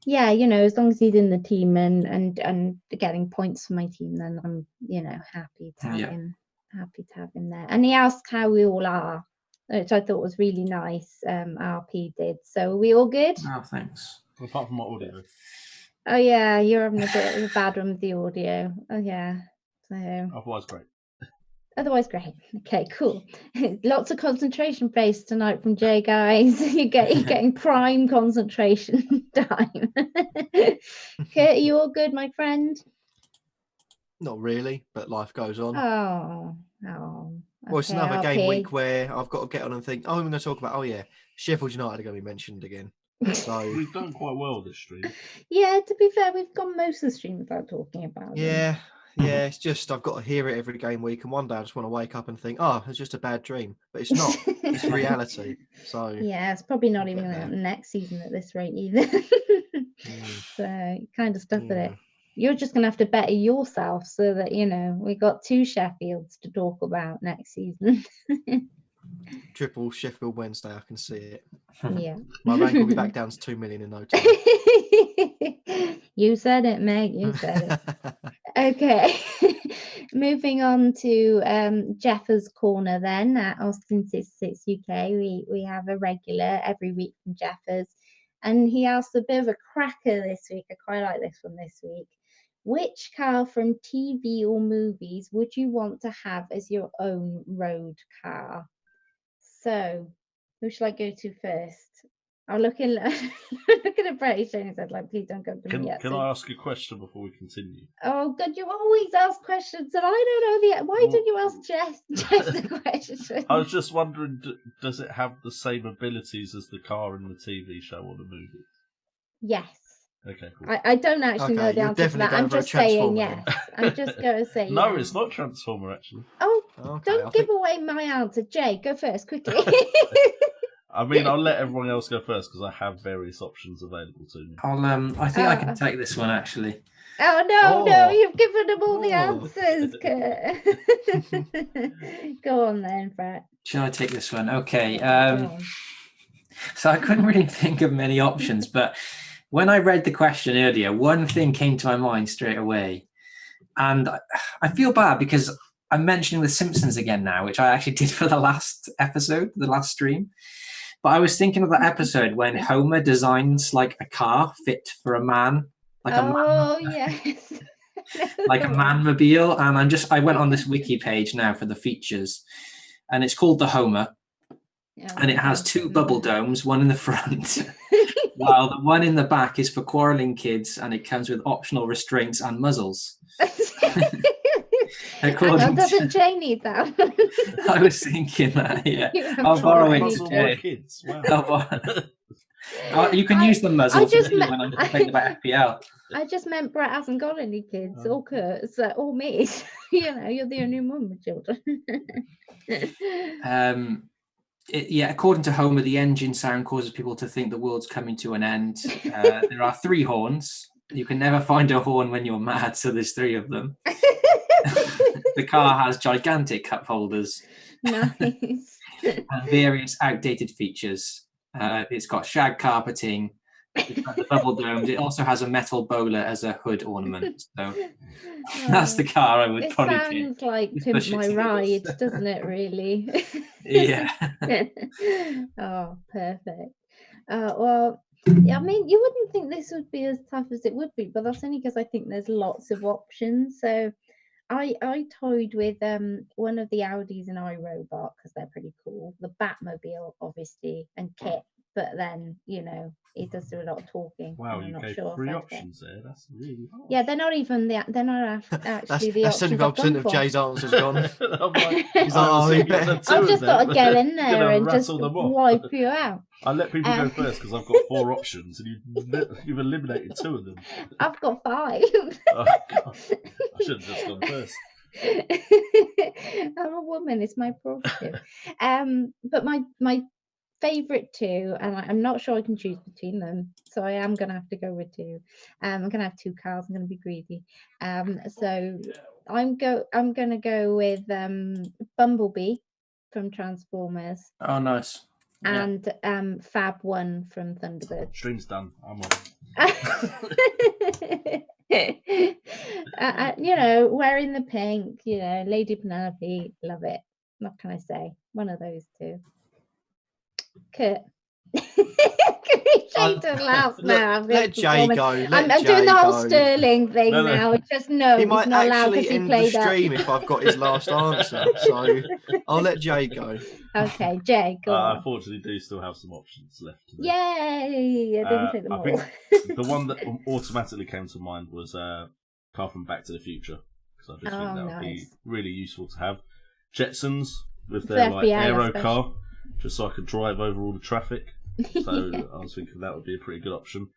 yeah, as long as he's in the team and getting points for my team, then I'm happy to have him there. And he asked how we all are, which I thought was really nice. RP did. So are we all good? Oh, thanks. Apart from my audio. Oh yeah, you're having a bit of a bad one with the audio. Oh yeah. So otherwise great. Okay, cool. Lots of concentration face tonight from Jay, guys. You're getting prime concentration time. Kurt, are you all good, my friend? Not really, but life goes on. Oh. Well, it's another game week where I've got to get on and think, I'm going to talk about, Sheffield United are going to be mentioned again. So we've done quite well this stream. Yeah, to be fair, we've gone most of the stream without talking about them. Yeah, it's just I've got to hear it every game week, and one day I just want to wake up and think, it's just a bad dream. But it's not. It's reality. So yeah, it's probably not even next season at this rate either. So kind of stuck with it. You're just going to have to better yourself so that, we got 2 Sheffields to talk about next season. Triple Sheffield Wednesday, I can see it. Yeah. My rank will be back down to 2 million in no time. You said it, Meg. You said it. Okay. Moving on to Jeffers Corner then at Austin 66 UK. We have a regular every week from Jeffers. And he asked a bit of a cracker this week. I quite like this one this week. Which car from TV or movies would you want to have as your own road car? So, who should I go to first? I'll look at Brett and said, please don't go to me yet. Can I ask a question before we continue? Oh, God, you always ask questions and I don't know why don't you ask Jess the question? I was just wondering, does it have the same abilities as the car in the TV show or the movie? Yes. Okay, cool. I don't actually know the answer to that. I'm just saying yes. I'm just going to say no, yes. it's not Transformer, actually. Oh, okay, don't give away my answer. Jay, go first, quickly. I mean, I'll let everyone else go first because I have various options available to me. I think I can take this one, actually. Oh, no, you've given them all the answers, Kurt. Go on then, Brett. Shall I take this one? Okay. So I couldn't really think of many options, but when I read the question earlier, one thing came to my mind straight away. And I feel bad because I'm mentioning The Simpsons again now, which I actually did for the last episode, the last stream. But I was thinking of that episode when Homer designs like a car fit for a man. Yes. Like a manmobile. And I went on this wiki page now for the features. And it's called the Homer. And it has 2 bubble domes, one in the front, while the one in the back is for quarrelling kids, and it comes with optional restraints and muzzles. Doesn't Jay need that? I was thinking that, yeah. I'll borrow it today. Kids. Wow. You can use the muzzles when I'm complaining about FPL. I just meant Brett hasn't got any kids, or Kurt, or me. You're the only one with children. According to Homer, the engine sound causes people to think the world's coming to an end. There are 3 horns. You can never find a horn when you're mad, so there's 3 of them. The car has gigantic cup holders. Nice. And various outdated features. It's got shag carpeting. It's got the bubble domes. It also has a metal bowler as a hood ornament. So that's the car I would probably pick. It sounds like Pimp My Ride, doesn't it, really? Yeah. Oh, perfect. Well, I mean, you wouldn't think this would be as tough as it would be, but that's only because I think there's lots of options. So I toyed with one of the Audis and iRobot because they're pretty cool. The Batmobile, obviously, and Kit. But then, he does do a lot of talking. Wow, I'm you not gave sure 3 options there. That's really hard. Yeah, they're not even they're not actually the That's options 75% of Jay's answers gone. I'm like, I've just got to get in there and just rattle them off. wipe you out. I let people go first because I've got 4 options, and you've eliminated 2 of them. I've got 5. Oh, God. I should have just gone first. I'm a woman, it's my prerogative. But my favourite 2, and I'm not sure I can choose between them, so I am going to have to go with 2. I'm going to have 2 cars. I'm going to be greedy. So I'm going to go with Bumblebee from Transformers. Oh, nice. And Fab 1 from Thunderbird. Stream's done. I'm on. Wearing the pink, Lady Penelope, love it. What can I say? One of those 2. Kurt. Jay doesn't laugh now. Let Jay go. I'm doing the whole Sterling thing now. It's just he might not allowed actually because he end played the stream if I've got his last answer. So I'll let Jay go. Okay, Jay, go on. I unfortunately do still have some options left. Yay! I didn't take them all. I think the one that automatically came to mind was car from Back to the Future, because I just think that would be really useful to have. Jetsons with their aero car, just so I could drive over all the traffic. So I was thinking that would be a pretty good option.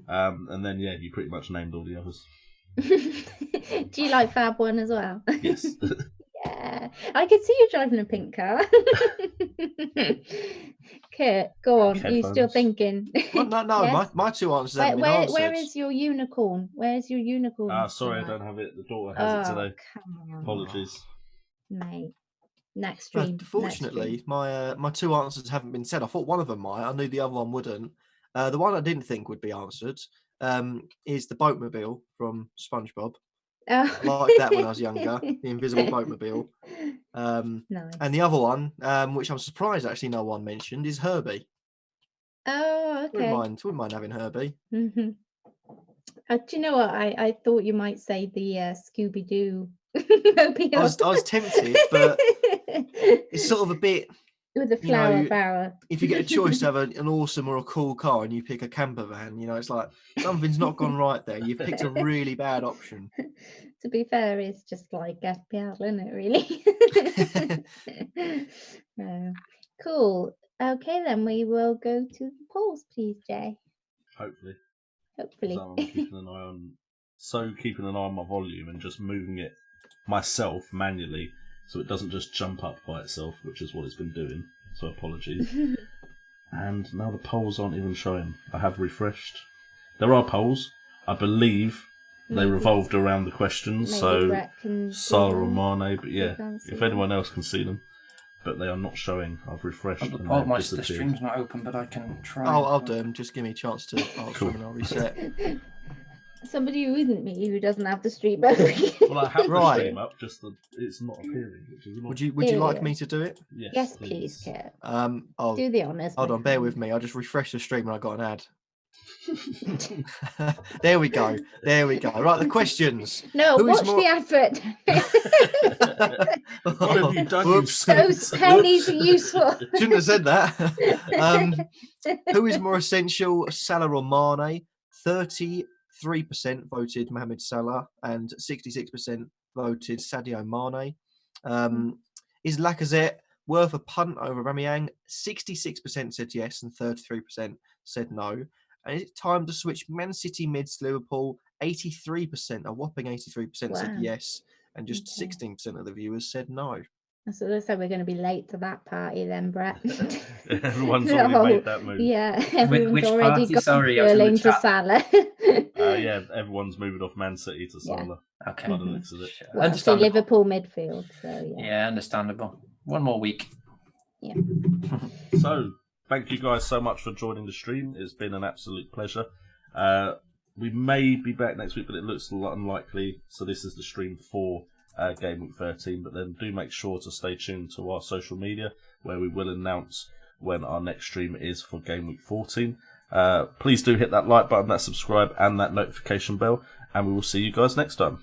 And then you pretty much named all the others. Do you like Fab 1 as well? Yes. Yeah, I could see you driving a pink car. Kurt, go on. Headphones. You still thinking? Well, no. Yes? My 2 answers haven't been answered. Where is your unicorn? Where's your unicorn? Sorry, I don't have it. The daughter has it today. Come on. Apologies. Mate. Next stream. Fortunately, my 2 answers haven't been said. I thought one of them might. I knew the other one wouldn't. The one I didn't think would be answered is the boatmobile from SpongeBob. Oh. I liked that when I was younger, the invisible boatmobile. Nice. And the other one, which I'm surprised actually no one mentioned, is Herbie. Oh, okay. Wouldn't mind having Herbie. Mm-hmm. Do you know what? I thought you might say the Scooby-Doo. I was tempted, but it's sort of a bit with a flower barrow. If you get a choice to have an awesome or a cool car and you pick a camper van, it's like something's not gone right there. You've picked a really bad option. To be fair, it's just like FPL, isn't it, really? Cool. Okay, then we will go to the polls, please, Jay. Hopefully. So I'm keeping an eye on my volume and just moving it myself manually so it doesn't just jump up by itself, which is what it's been doing. So apologies. And now the polls aren't even showing. I have refreshed. There are polls. I believe they revolved around the questions. So Salah or Mane, but if anyone else can see them. But they are not showing. I've refreshed. The stream's not open, but I can try. I'll do them. Just give me a chance to answer them and I'll reset. Somebody who isn't me, who doesn't have the stream open. Well, I have the stream up, just that it's not appearing. Would you like me to do it? Yes, please, Kurt. I'll do the honours. Hold on, bear with me. I just refreshed the stream and I got an ad. There we go. Right, the questions. No, watch the advert. What have you done? Those pennies are useful. Shouldn't have said that. Who is more essential, Salah or Mane? 33% voted Mohamed Salah and 66% voted Sadio Mane. Is Lacazette worth a punt over Aubameyang? 66% said yes and 33% said no. And is it time to switch Man City mids to Liverpool? 83%, a whopping 83% said Wow. yes, and just Okay. 16% of the viewers said no. So looks like we're going to be late to that party then, Brett. Everyone's already made that move. Yeah, everyone's Which already party? got Sorry, I was in the Sterling to chat. Salah. Yeah, everyone's moving off Man City to Yeah. Salah. Okay. By the looks of it. Well, see Understandable. Liverpool midfield. So yeah. Yeah, understandable. One more week. Yeah. So, thank you guys so much for joining the stream. It's been an absolute pleasure. We may be back next week, but it looks a lot unlikely. So this is the stream for Game Week 13. But then do make sure to stay tuned to our social media, where we will announce when our next stream is for Game Week 14. Please do hit that like button, that subscribe, and that notification bell. And we will see you guys next time.